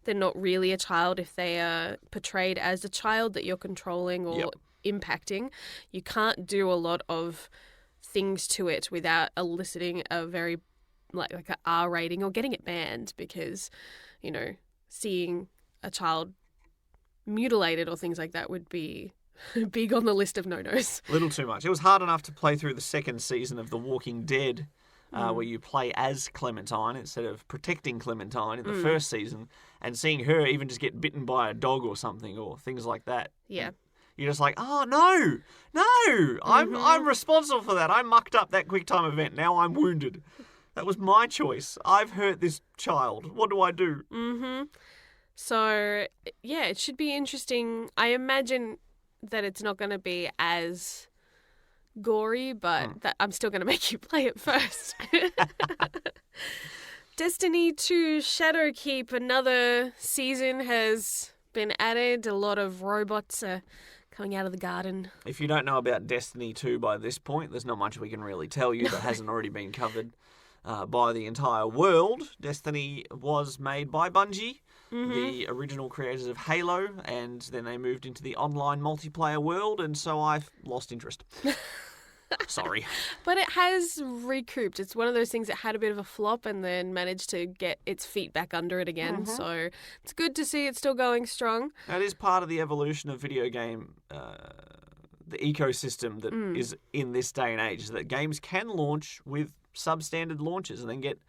they're not really a child, if they are portrayed as a child that you're controlling or impacting, you can't do a lot of things to it without eliciting a very like an R rating or getting it banned because, you know, seeing a child mutilated or things like that would be big on the list of no-nos. A little too much. It was hard enough to play through the second season of The Walking Dead where you play as Clementine instead of protecting Clementine in the first season, and seeing her even just get bitten by a dog or something or things like that. Yeah. You're just like, oh, no, I'm responsible for that. I mucked up that quick time event. Now I'm wounded. That was my choice. I've hurt this child. What do I do? So, yeah, it should be interesting. I imagine that it's not going to be as gory, but that I'm still going to make you play it first. Destiny 2 Shadowkeep, another season has been added. A lot of robots are coming out of the garden. If you don't know about Destiny 2 by this point, there's not much we can really tell you that hasn't already been covered by the entire world. Destiny was made by Bungie, the original creators of Halo, and then they moved into the online multiplayer world, and so I've lost interest. Sorry. But it has recouped. It's one of those things that had a bit of a flop and then managed to get its feet back under it again. So it's good to see it's still going strong. That is part of the evolution of video game, the ecosystem that is in this day and age, is that games can launch with substandard launches and then get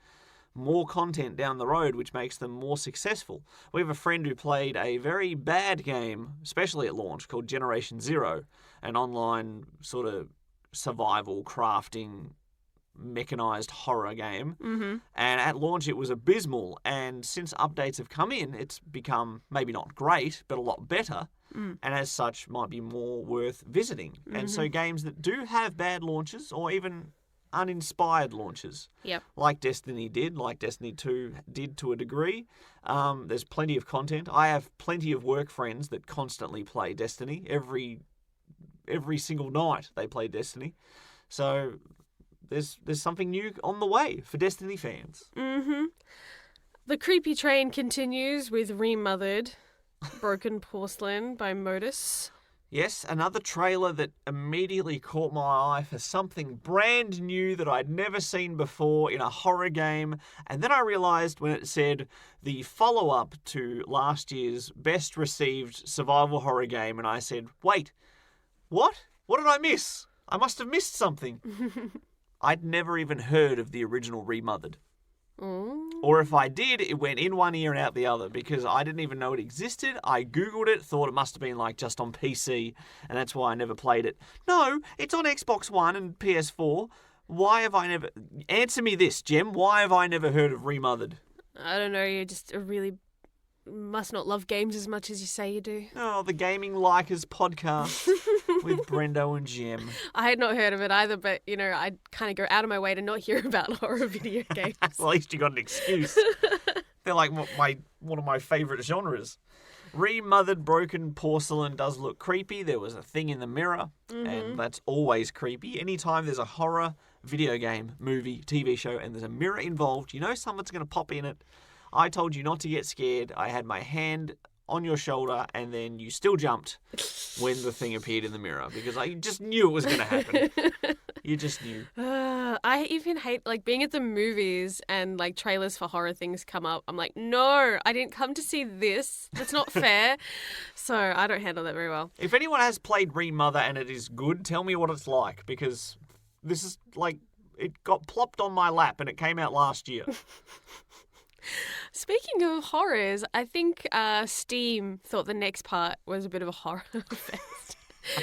more content down the road, which makes them more successful. We have a friend who played a very bad game, especially at launch, called Generation Zero, an online sort of survival crafting mechanized horror game, and at launch it was abysmal, and since updates have come in it's become maybe not great but a lot better, and as such might be more worth visiting. And so games that do have bad launches or even uninspired launches, like Destiny did, like Destiny 2 did to a degree, there's plenty of content. I have plenty of work friends that constantly play Destiny. Every single night they play Destiny. So there's something new on the way for Destiny fans. The creepy train continues with Remothered, Broken Porcelain by Modus. Yes, another trailer that immediately caught my eye for something brand new that I'd never seen before in a horror game. And then I realised when it said the follow-up to last year's best received survival horror game, and I said, wait, what? What did I miss? I must have missed something. I'd never even heard of the original Remothered. Or if I did, it went in one ear and out the other because I didn't even know it existed. I Googled it, thought it must have been like just on PC, and that's why I never played it. No, it's on Xbox One and PS4. Why have I never... Answer me this, Jem. Why have I never heard of Remothered? I don't know, you're just a really... must not love games as much as you say you do. Oh, the Gaming Likers podcast with Brendo and Jem. I had not heard of it either, but, you know, I kind of go out of my way to not hear about horror video games. At least you got an excuse. They're like one of my favourite genres. Remothered Broken Porcelain does look creepy. There was a thing in the mirror, and that's always creepy. Anytime there's a horror video game, movie, TV show, and there's a mirror involved, you know someone's going to pop in it. I told you not to get scared. I had my hand on your shoulder, and then you still jumped when the thing appeared in the mirror because I just knew it was going to happen. You just knew. I even hate like being at the movies and like trailers for horror things come up. I'm like, no, I didn't come to see this. That's not fair. So I don't handle that very well. If anyone has played Remother and it is good, tell me what it's like because this is like it got plopped on my lap and it came out last year. Speaking of horrors, I think Steam thought the next part was a bit of a horror fest.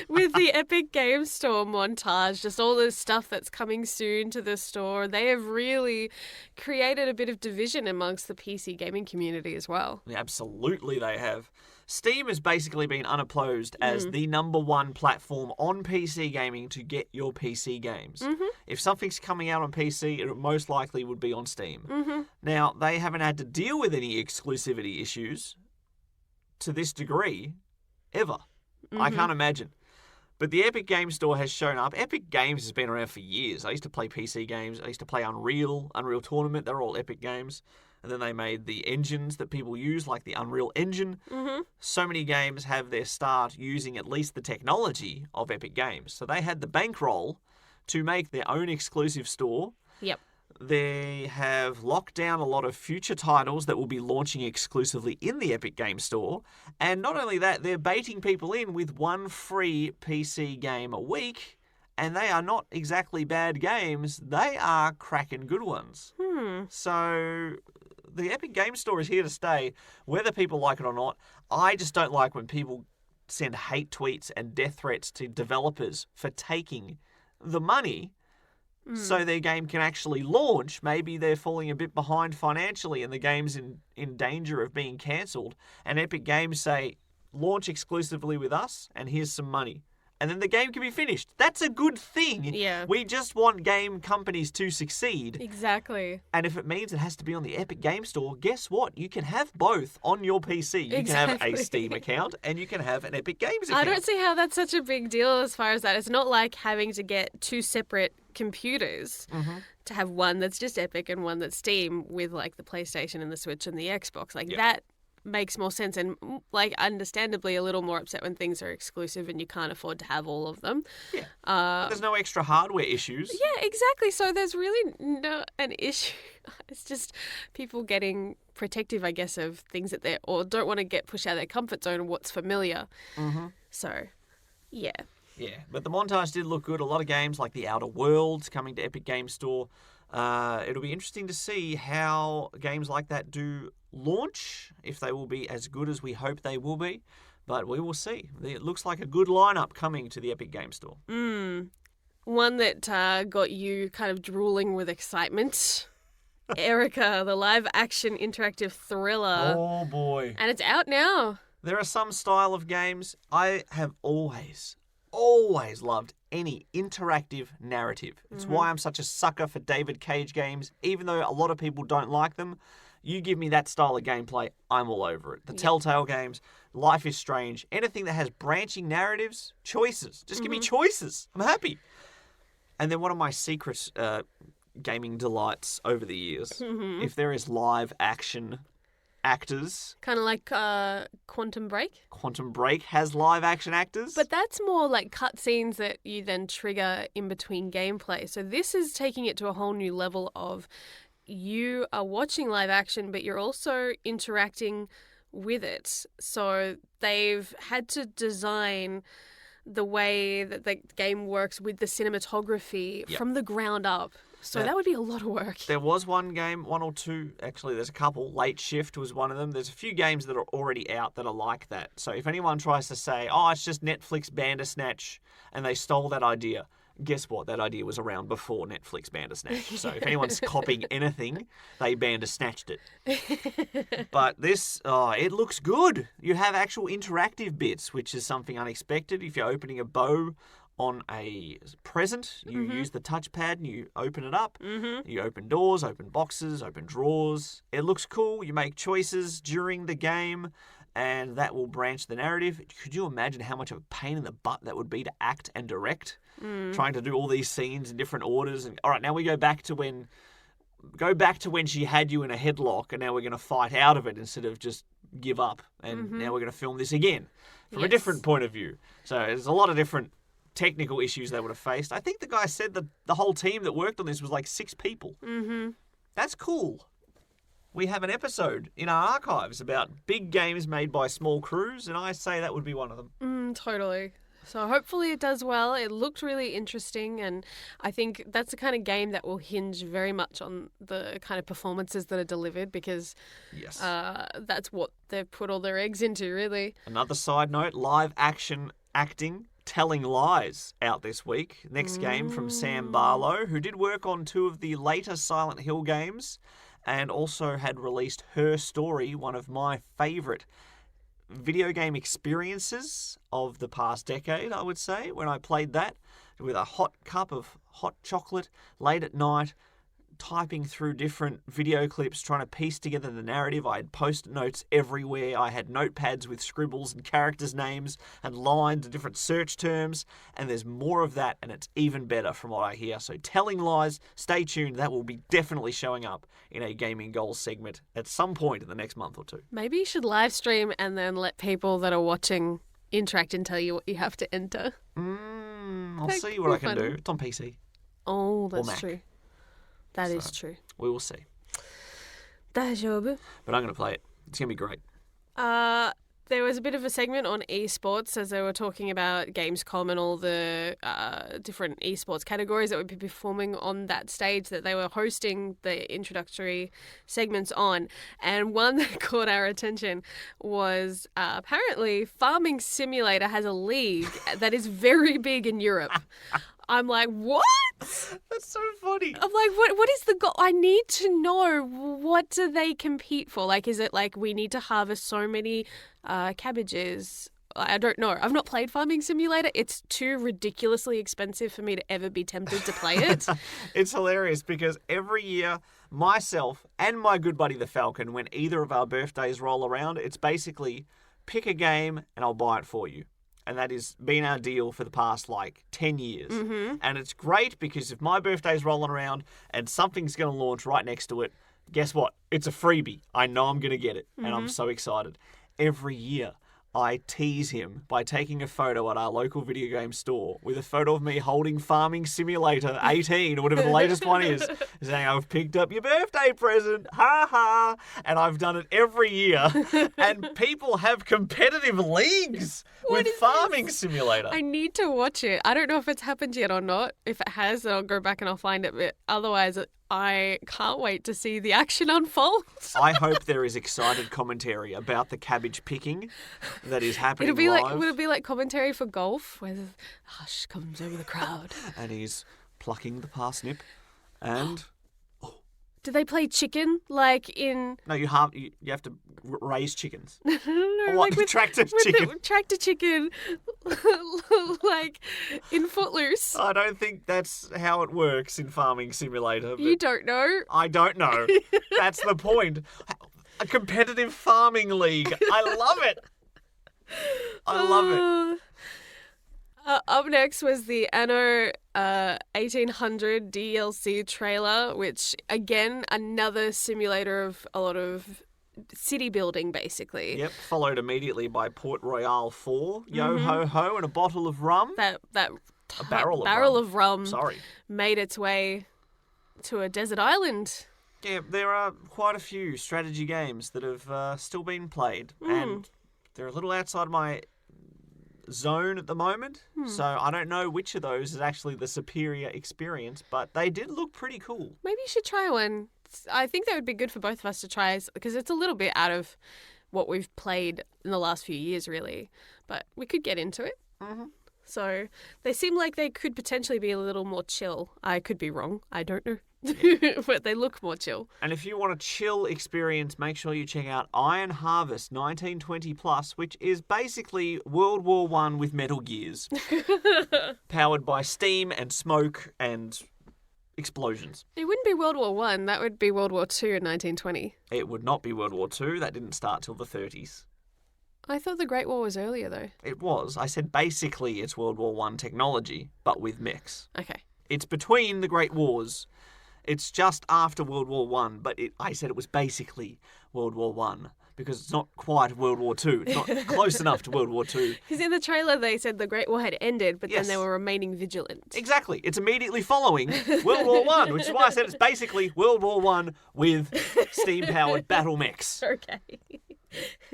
With the Epic Games Store montage, just all the stuff that's coming soon to the store, they have really created a bit of division amongst the PC gaming community as well. Yeah, absolutely they have. Steam has basically been unopposed as the #1 platform on PC gaming to get your PC games. If something's coming out on PC, it most likely would be on Steam. Now, they haven't had to deal with any exclusivity issues to this degree ever. I can't imagine. But the Epic Games Store has shown up. Epic Games has been around for years. I used to play PC games. I used to play Unreal Tournament. They're all Epic games. And then they made the engines that people use, like the Unreal Engine. So many games have their start using at least the technology of Epic Games. So they had the bankroll to make their own exclusive store. Yep. They have locked down a lot of future titles that will be launching exclusively in the Epic Games Store. And not only that, they're baiting people in with one free PC game a week. And they are not exactly bad games. They are cracking good ones. So the Epic Games Store is here to stay, whether people like it or not. I just don't like when people send hate tweets and death threats to developers for taking the money so their game can actually launch. Maybe they're falling a bit behind financially and the game's in danger of being cancelled. And Epic Games say, launch exclusively with us and here's some money. and then the game can be finished. That's a good thing. Yeah. We just want game companies to succeed. Exactly. And if it means it has to be on the Epic Game Store, guess what? You can have both on your PC. You can have a Exactly. Steam account and you can have an Epic Games account. I don't see how that's such a big deal as far as that. It's not like having to get two separate computers to have one that's just Epic and one that's Steam with like the PlayStation and the Switch and the Xbox. Like that makes more sense, and like understandably a little more upset when things are exclusive and you can't afford to have all of them. Yeah. There's no extra hardware issues. Yeah, exactly. So there's really no an issue. It's just people getting protective, I guess, of things that they or don't want to get pushed out of their comfort zone and what's familiar. So, yeah. Yeah, but the montage did look good. A lot of games like The Outer Worlds coming to Epic Game Store. It'll be interesting to see how games like that do launch, if they will be as good as we hope they will be. But we will see. It looks like a good lineup coming to the Epic Game Store. One that got you kind of drooling with excitement. Erica, the live-action interactive thriller. Oh, boy. And it's out now. There are some style of games I have always loved any interactive narrative. It's why I'm such a sucker for David Cage games, even though a lot of people don't like them. You give me that style of gameplay, I'm all over it. The Telltale games, Life is Strange, anything that has branching narratives, choices. Just give me choices. I'm happy. And then one of my secret gaming delights over the years, if there is live action actors. Kind of like Quantum Break. Quantum Break has live action actors. But that's more like cutscenes that you then trigger in between gameplay. So this is taking it to a whole new level of you are watching live action, but you're also interacting with it. So they've had to design the way that the game works with the cinematography from the ground up. So that would be a lot of work. There was one game, one or two, actually, there's a couple. Late Shift was one of them. There's a few games that are already out that are like that. So if anyone tries to say, oh, it's just Netflix Bandersnatch and they stole that idea, guess what? That idea was around before Netflix Bandersnatch. So if anyone's copying anything, they Bandersnatched it. But this, it looks good. You have actual interactive bits, which is something unexpected. If you're opening a bow on a present, you use the touchpad and you open it up. You open doors, open boxes, open drawers. It looks cool. You make choices during the game, and that will branch the narrative. Could you imagine how much of a pain in the butt that would be to act and direct? Trying to do all these scenes in different orders. And all right, now we go back to when she had you in a headlock, and now we're going to fight out of it instead of just give up. And now we're going to film this again from a different point of view. So there's a lot of different technical issues they would have faced. I think the guy said that the whole team that worked on this was like 6 people. That's cool. We have an episode in our archives about big games made by small crews, and I say that would be one of them. Totally. So hopefully it does well. It looked really interesting, and I think that's the kind of game that will hinge very much on the kind of performances that are delivered, because that's what they've put all their eggs into, really. Another side note, live action acting Telling Lies out this week. Next game from Sam Barlow, who did work on 2 of the later Silent Hill games and also had released Her Story, one of my favourite video game experiences of the past decade, I would say, when I played that with a hot cup of hot chocolate late at night, typing through different video clips, trying to piece together the narrative. I had post-it notes everywhere. I had notepads with scribbles and characters' names and lines and different search terms, and there's more of that, and it's even better from what I hear. So Telling Lies, stay tuned. That will be definitely showing up in a Gaming Goals segment at some point in the next month or 2. Maybe you should live stream and then let people that are watching interact and tell you what you have to enter. I'll see what I can do. It's on PC. Oh, that's Mac. true. That is true. We will see. 大丈夫. But I'm going to play it. It's going to be great. There was a bit of a segment on esports as they were talking about Gamescom and all the different esports categories that would be performing on that stage that they were hosting the introductory segments on. And one that caught our attention was apparently Farming Simulator has a league that is very big in Europe. I'm like, what? That's so funny. I'm like, what is the goal? I need to know, what do they compete for? Like, is it like we need to harvest so many cabbages I don't know. I've not played Farming Simulator. It's too ridiculously expensive for me to ever be tempted to play it. It's hilarious because every year, myself and my good buddy the Falcon, when either of our birthdays roll around, it's basically pick a game and I'll buy it for you. And that has been our deal for the past, 10 years. Mm-hmm. And it's great because if my birthday's rolling around and something's going to launch right next to it, guess what? It's a freebie. I know I'm going to get it. Mm-hmm. And I'm so excited. Every year, I tease him by taking a photo at our local video game store with a photo of me holding Farming Simulator 18 or whatever the latest one is, saying, I've picked up your birthday present, ha ha. And I've done it every year. And people have competitive leagues with Farming Simulator. I need to watch it. I don't know if it's happened yet or not. If it has, then I'll go back and I'll find it. But otherwise, I can't wait to see the action unfold. I hope there is excited commentary about the cabbage picking that is happening live. Would it be like commentary for golf, where the hush comes over the crowd? And he's plucking the parsnip and... Do they play chicken like in? No, you have to raise chickens. No, or what? like Tractor chicken. Tractor chicken, like in Footloose. I don't think that's how it works in Farming Simulator. You don't know? I don't know. That's the point. A competitive farming league. I love it. I love it. Up next was the Anno 1800 DLC trailer, which, again, another simulator of a lot of city building, basically. Yep, followed immediately by Port Royale 4, yo-ho-ho, and a bottle of rum. A barrel of rum. Sorry. Made its way to a desert island. Yeah, there are quite a few strategy games that have still been played, and they're a little outside my zone at the moment, so I don't know which of those is actually the superior experience, but they did look pretty cool. Maybe you should try one. I think that would be good for both of us to try, because it's a little bit out of what we've played in the last few years, really, but we could get into it. Mm-hmm. So they seem like they could potentially be a little more chill. I could be wrong. I don't know. But they look more chill. And if you want a chill experience, make sure you check out Iron Harvest 1920 Plus, which is basically World War I with Metal Gears. Powered by steam and smoke and explosions. It wouldn't be World War I. That would be World War II in 1920. It would not be World War II. That didn't start till the 30s. I thought the Great War was earlier, though. It was. I said basically it's World War I technology, but with mechs. Okay. It's between the Great Wars. It's just after World War I, but I said it was basically World War I because it's not quite World War II. It's not close enough to World War II. Because in the trailer they said the Great War had ended, but Yes. then they were remaining vigilant. Exactly. It's immediately following World War I, which is why I said it's basically World War I with steam-powered battle mechs. Okay.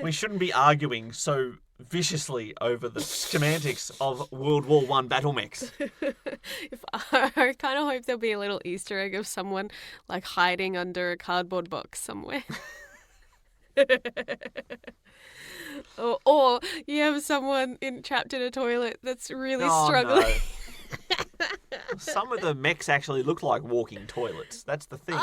We shouldn't be arguing so viciously over the semantics of World War I battle mechs. I kind of hope there'll be a little Easter egg of someone like hiding under a cardboard box somewhere. or you have someone trapped in a toilet that's really struggling. No. Some of the mechs actually look like walking toilets. That's the thing.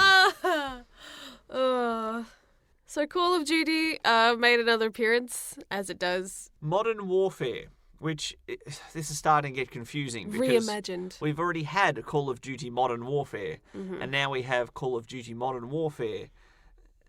So Call of Duty made another appearance, as it does. Modern Warfare, which this is starting to get confusing because Reimagined. we've already had Call of Duty Modern Warfare, and now we have Call of Duty Modern Warfare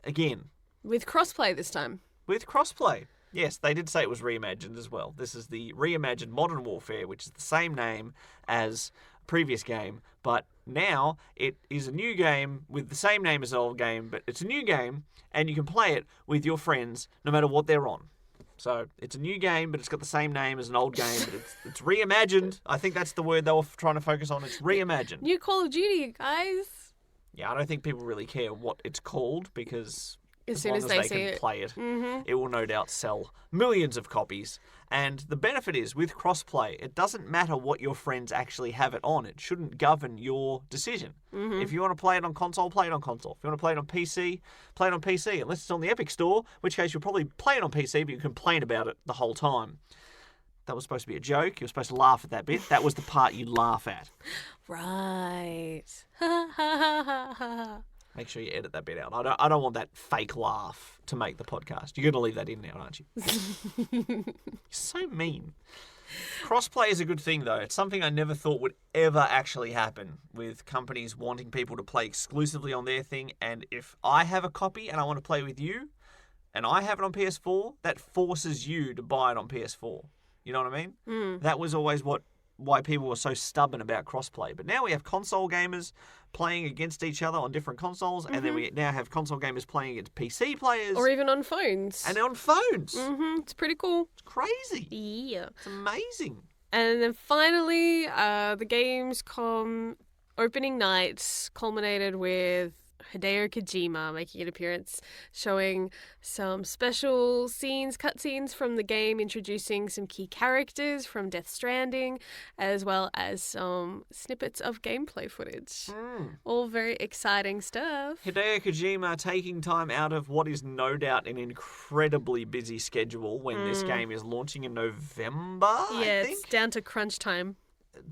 again. With crossplay this time. With crossplay. Yes, they did say it was reimagined as well. This is the reimagined Modern Warfare, which is the same name as a previous game, but now it is a new game with the same name as the old game, but it's a new game, and you can play it with your friends no matter what they're on. So it's a new game, but it's got the same name as an old game, but it's reimagined. I think that's the word they were trying to focus on. It's reimagined. New Call of Duty, guys. Yeah, I don't think people really care what it's called because as soon long as as they they see can it. play it, it will no doubt sell millions of copies. And the benefit is, with crossplay, it doesn't matter what your friends actually have it on. It shouldn't govern your decision. If you want to play it on console, play it on console. If you want to play it on PC, play it on PC. Unless it's on the Epic Store, in which case you'll probably play it on PC, but you complain about it the whole time. That was supposed to be a joke. You were supposed to laugh at that bit. That was the part you laugh at. Right. Make sure you edit that bit out. I don't want that fake laugh to make the podcast. You're going to leave that in now, aren't you? You're so mean. Crossplay is a good thing, though. It's something I never thought would ever actually happen, with companies wanting people to play exclusively on their thing. And if I have a copy and I want to play with you, and I have it on PS4, that forces you to buy it on PS4. You know what I mean? That was always why people were so stubborn about crossplay. But now we have console gamers playing against each other on different consoles, and then we now have console gamers playing against PC players. Or even on phones. And on phones. It's pretty cool. It's crazy. Yeah. It's amazing. And then finally, the Gamescom opening night culminated with Hideo Kojima making an appearance, showing some special cutscenes from the game, introducing some key characters from Death Stranding, as well as some snippets of gameplay footage. All very exciting stuff. Hideo Kojima taking time out of what is no doubt an incredibly busy schedule when this game is launching in November, I think? It's down to crunch time.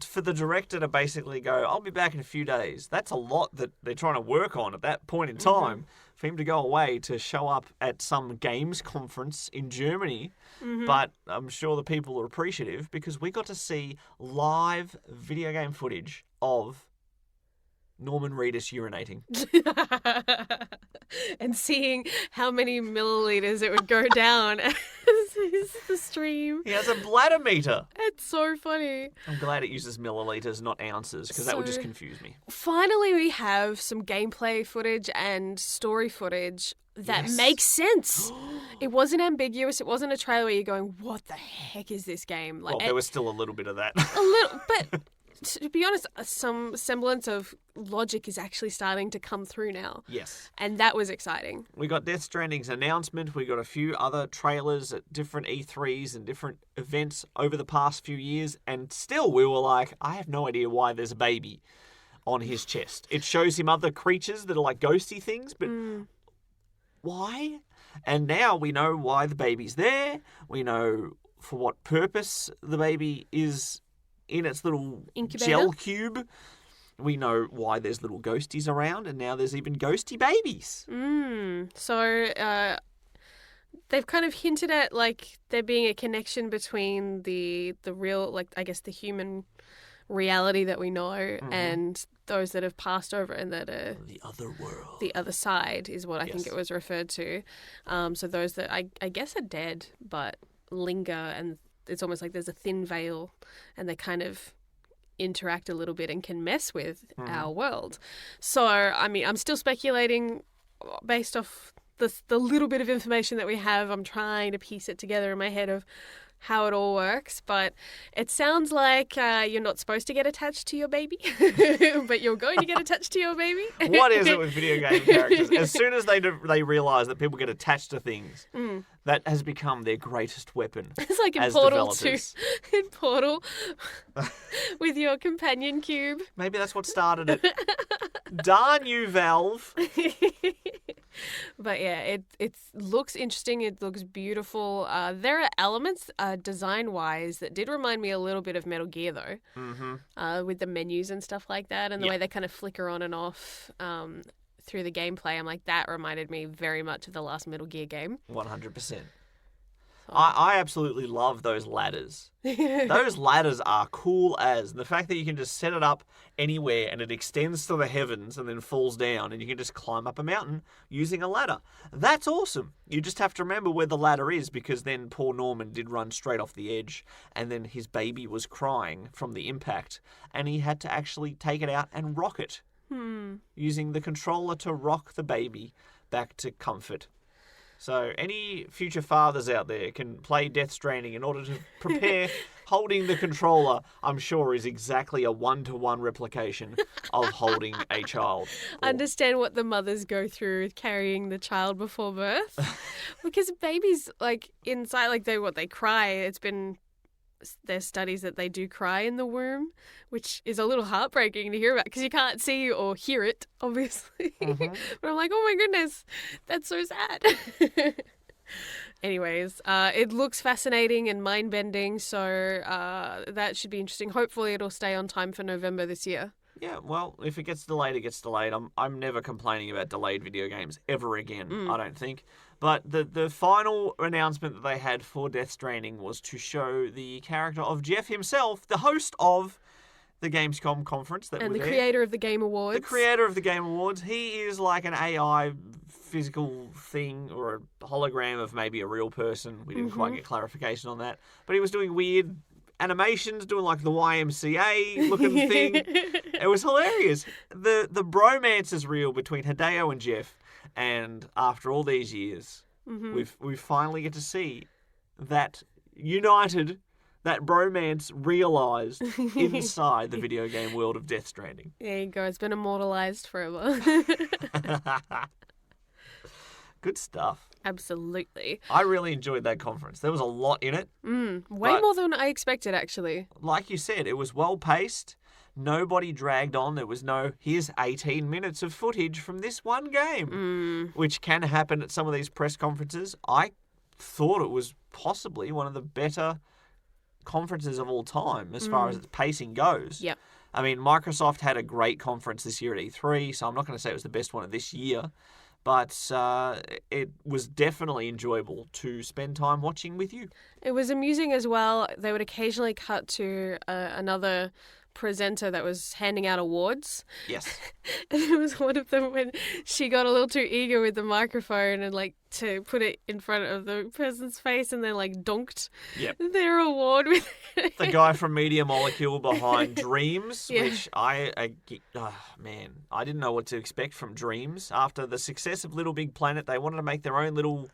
For the director to basically go, I'll be back in a few days. That's a lot that they're trying to work on at that point in time. For him to go away to show up at some games conference in Germany. But I'm sure the people are appreciative because we got to see live video game footage of Norman Reedus urinating. And seeing how many milliliters it would go down as the stream. He has a bladder meter. It's so funny. I'm glad it uses milliliters, not ounces, because that would just confuse me. Finally, we have some gameplay footage and story footage that makes sense. It wasn't ambiguous. It wasn't a trailer where you're going, what the heck is this game? Well, there was still a little bit of that. A little, but to be honest, some semblance of logic is actually starting to come through now. Yes. And that was exciting. We got Death Stranding's announcement. We got a few other trailers at different E3s and different events over the past few years. And still we were like, I have no idea why there's a baby on his chest. It shows him other creatures that are like ghosty things, but why? And now we know why the baby's there. We know for what purpose the baby is in its little incubator gel cube. We know why there's little ghosties around, and now there's even ghosty babies. So they've kind of hinted at like there being a connection between the real, like I guess the human reality that we know and those that have passed over and that are the other world. The other side is what I think it was referred to. So those that I guess are dead but linger, and it's almost like there's a thin veil and they kind of interact a little bit and can mess with our world. So, I mean, I'm still speculating based off the little bit of information that we have. I'm trying to piece it together in my head of how it all works, but it sounds like you're not supposed to get attached to your baby, but you're going to get attached to your baby. What is it with video game characters? As soon as they realise that people get attached to things, that has become their greatest weapon. It's like in as Portal developers. 2, in Portal, with your companion cube. Maybe that's what started it. Darn you, Valve. But yeah, it looks interesting. It looks beautiful. There are elements design-wise that did remind me a little bit of Metal Gear, though, with the menus and stuff like that, and the way they kind of flicker on and off through the gameplay. I'm like, that reminded me very much of the last Metal Gear game. 100%. I absolutely love those ladders. Those ladders are cool as. The fact that you can just set it up anywhere and it extends to the heavens and then falls down and you can just climb up a mountain using a ladder. That's awesome. You just have to remember where the ladder is, because then poor Norman did run straight off the edge and then his baby was crying from the impact and he had to actually take it out and rock it. Using the controller to rock the baby back to comfort. So any future fathers out there can play Death Stranding in order to prepare. Holding the controller, I'm sure, is exactly a 1-to-1 replication of holding a child. Understand what the mothers go through with carrying the child before birth. Because babies, like, inside, like, they cry. There's studies that they do cry in the womb, which is a little heartbreaking to hear about because you can't see or hear it, obviously. But I'm like, oh my goodness, that's so sad. Anyways, it looks fascinating and mind-bending, so that should be interesting. Hopefully it'll stay on time for November this year. Yeah, well, if it gets delayed, it gets delayed. I'm never complaining about delayed video games ever again, I don't think. But the final announcement that they had for Death Stranding was to show the character of Jeff himself, the host of the Gamescom conference that And were the there. creator of the Game Awards. The creator of the Game Awards. He is like an AI physical thing or a hologram of maybe a real person. We didn't quite get clarification on that. But he was doing weird animations, doing like the YMCA looking thing. It was hilarious. The bromance is real between Hideo and Jeff. And after all these years, we finally get to see that united, that bromance realised inside the video game world of Death Stranding. There you go. It's been immortalised forever. Good stuff. Absolutely. I really enjoyed that conference. There was a lot in it. Way more than I expected, actually. Like you said, it was well paced. Nobody dragged on. There was no, here's 18 minutes of footage from this one game, which can happen at some of these press conferences. I thought it was possibly one of the better conferences of all time as far as its pacing goes. Yep. I mean, Microsoft had a great conference this year at E3, so I'm not going to say it was the best one of this year, but it was definitely enjoyable to spend time watching with you. It was amusing as well. They would occasionally cut to another presenter that was handing out awards. Yes. And it was one of them when she got a little too eager with the microphone and like to put it in front of the person's face and then like donked their award with it. The guy from Media Molecule behind Dreams, which I didn't know what to expect from Dreams. After the success of Little Big Planet, they wanted to make their own little...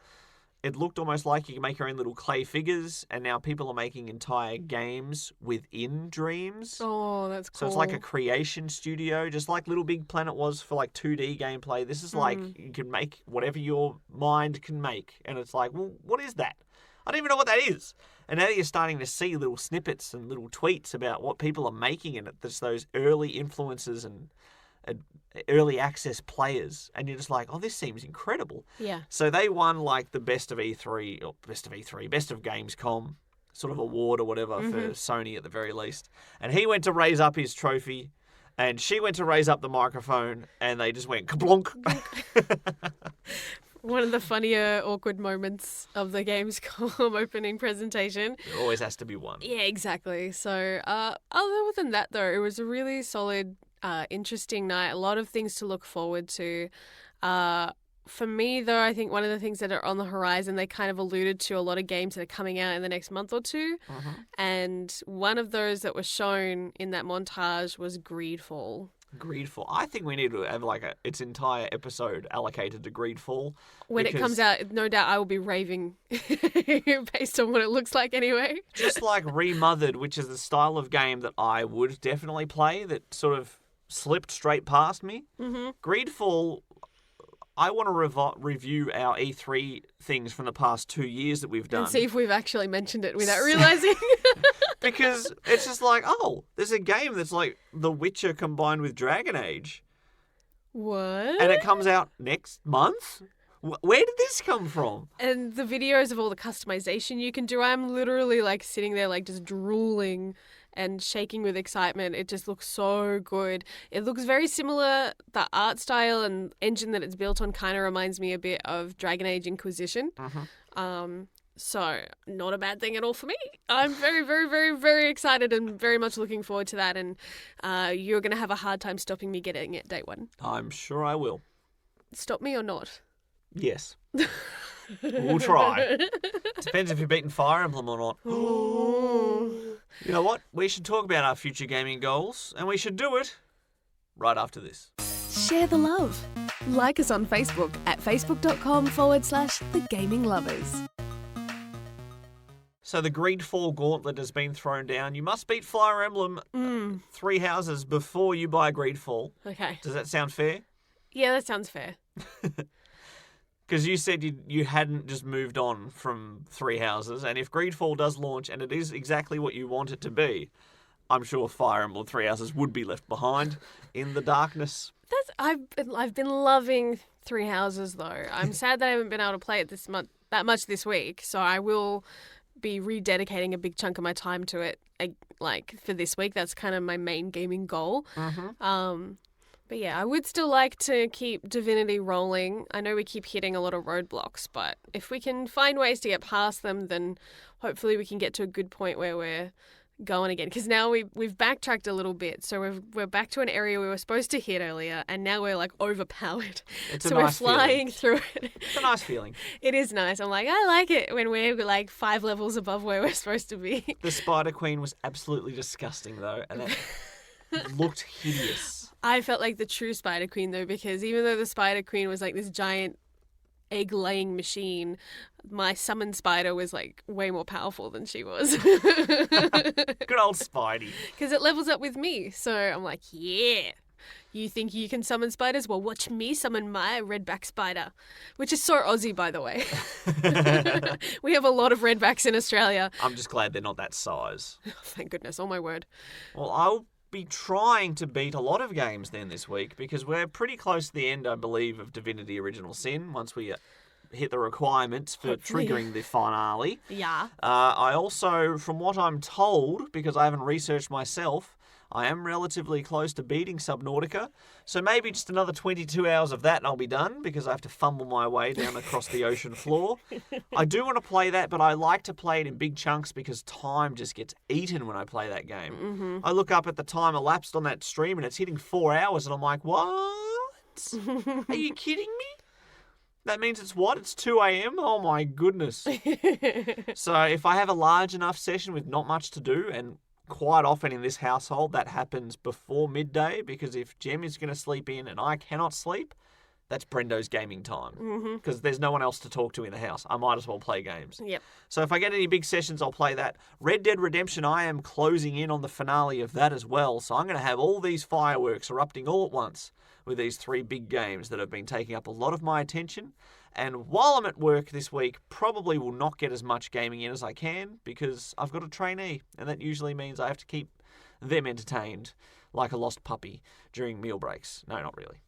It looked almost like you could make your own little clay figures, and now people are making entire games within Dreams. Oh, that's cool. So it's like a creation studio, just like Little Big Planet was for like 2D gameplay. This is like you can make whatever your mind can make. And it's like, well, what is that? I don't even know what that is. And now you're starting to see little snippets and little tweets about what people are making in it. There's those early influencers and early access players, and you're just like, oh, this seems incredible. Yeah. So they won like the best of Gamescom sort of award or whatever for Sony at the very least. And he went to raise up his trophy, and she went to raise up the microphone, and they just went kablonk. One of the funnier, awkward moments of the Gamescom opening presentation. There always has to be one. Yeah, exactly. So other than that, though, it was a really solid, interesting night. A lot of things to look forward to. For me, though, I think one of the things that are on the horizon, they kind of alluded to a lot of games that are coming out in the next month or two. And one of those that was shown in that montage was Greedfall. Greedfall. I think we need to have like its entire episode allocated to Greedfall. When it comes out, no doubt I will be raving based on what it looks like anyway. Just like Remothered, which is the style of game that I would definitely play, that sort of slipped straight past me. Greedfall, I want to review our E3 things from the past 2 years that we've done. And see if we've actually mentioned it without realising. Because it's just like, oh, there's a game that's like The Witcher combined with Dragon Age. What? And it comes out next month? Where did this come from? And the videos of all the customization you can do, I'm literally like sitting there like just drooling and shaking with excitement. It just looks so good. It looks very similar. The art style and engine that it's built on kind of reminds me a bit of Dragon Age Inquisition. So not a bad thing at all for me. I'm very, very, very, very excited and very much looking forward to that. And you're going to have a hard time stopping me getting it day one. I'm sure I will. Stop me or not? Yes. We'll try. Depends if you've beaten Fire Emblem or not. You know what? We should talk about our future gaming goals, and we should do it right after this. Share the love. Like us on Facebook at facebook.com/thegaminglovers. So the Greedfall gauntlet has been thrown down. You must beat Fire Emblem 3 houses before you buy Greedfall. Okay. Does that sound fair? Yeah, that sounds fair. Because you said you hadn't just moved on from 3 houses, and if Greedfall does launch and it is exactly what you want it to be, I'm sure Fire Emblem 3 houses would be left behind in the darkness. I've been loving 3 houses though. I'm sad that I haven't been able to play it that much this week, so I will be rededicating a big chunk of my time to it like for this week. That's kind of my main gaming goal. Mm-hmm. But yeah, I would still like to keep Divinity rolling. I know we keep hitting a lot of roadblocks, but if we can find ways to get past them, then hopefully we can get to a good point where we're going again. Because now we've backtracked a little bit, so we're back to an area we were supposed to hit earlier, and now we're like overpowered. It's a so nice we're flying feeling. through it. It's a nice feeling. It is nice. I'm like, I like it when we're like 5 levels above where we're supposed to be. The Spider Queen was absolutely disgusting, though, and that looked hideous. I felt like the true Spider Queen, though, because even though the Spider Queen was like this giant egg-laying machine, my summon spider was like way more powerful than she was. Good old Spidey. Because it levels up with me. So I'm like, yeah. You think you can summon spiders? Well, watch me summon my redback spider, which is so Aussie, by the way. We have a lot of redbacks in Australia. I'm just glad they're not that size. Thank goodness. Oh, my word. Well, I'll be trying to beat a lot of games then this week because we're pretty close to the end, I believe, of Divinity Original Sin once we hit the requirements for Hopefully. triggering the finale. Yeah. I also, from what I'm told, because I haven't researched myself, I am relatively close to beating Subnautica. So maybe just another 22 hours of that and I'll be done because I have to fumble my way down across the ocean floor. I do want to play that, but I like to play it in big chunks because time just gets eaten when I play that game. Mm-hmm. I look up at the time elapsed on that stream and it's hitting 4 hours and I'm like, what? Are you kidding me? That means it's what? It's 2 a.m.? Oh my goodness. So if I have a large enough session with not much to do, and quite often in this household that happens before midday, because if Jem is going to sleep in and I cannot sleep, that's Brendo's gaming time. Because there's no one else to talk to in the house. I might as well play games. Yep. So if I get any big sessions, I'll play that. Red Dead Redemption, I am closing in on the finale of that as well. So I'm going to have all these fireworks erupting all at once with these 3 big games that have been taking up a lot of my attention. And while I'm at work this week, probably will not get as much gaming in as I can because I've got a trainee. And that usually means I have to keep them entertained like a lost puppy during meal breaks. No, not really.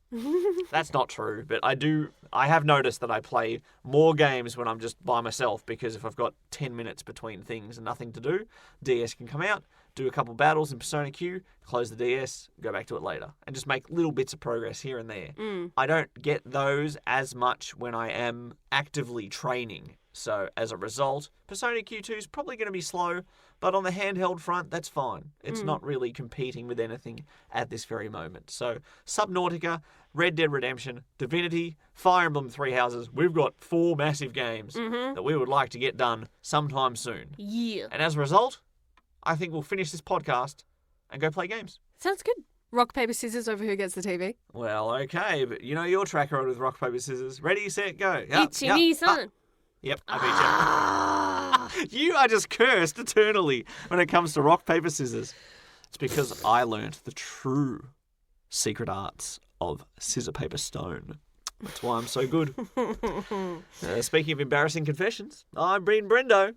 That's not true, but I have noticed that I play more games when I'm just by myself because if I've got 10 minutes between things and nothing to do, DS can come out, do a couple battles in Persona Q, close the DS, go back to it later, and just make little bits of progress here and there. I don't get those as much when I am actively training. So as a result, Persona Q2 is probably going to be slow, but on the handheld front, that's fine. It's not really competing with anything at this very moment. So Subnautica, Red Dead Redemption, Divinity, Fire Emblem Three Houses, we've got 4 massive games that we would like to get done sometime soon. Yeah. And as a result, I think we'll finish this podcast and go play games. Sounds good. Rock, paper, scissors over who gets the TV. Well, okay, but you know your track record with rock, paper, scissors. Ready, set, go. Yep, Ichi-ni-san. Yep, I beat you. You are just cursed eternally when it comes to rock, paper, scissors. It's because I learnt the true secret arts of scissor, paper, stone. That's why I'm so good. Speaking of embarrassing confessions, I've been Brendo.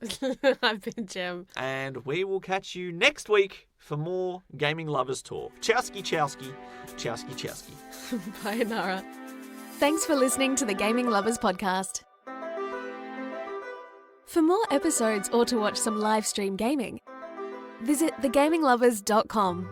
I've been Jem. And we will catch you next week for more Gaming Lovers Talk. Chowski, chowski, chowski, chowski. Bye, Nara. Thanks for listening to the Gaming Lovers Podcast. For more episodes or to watch some live stream gaming, visit thegaminglovers.com.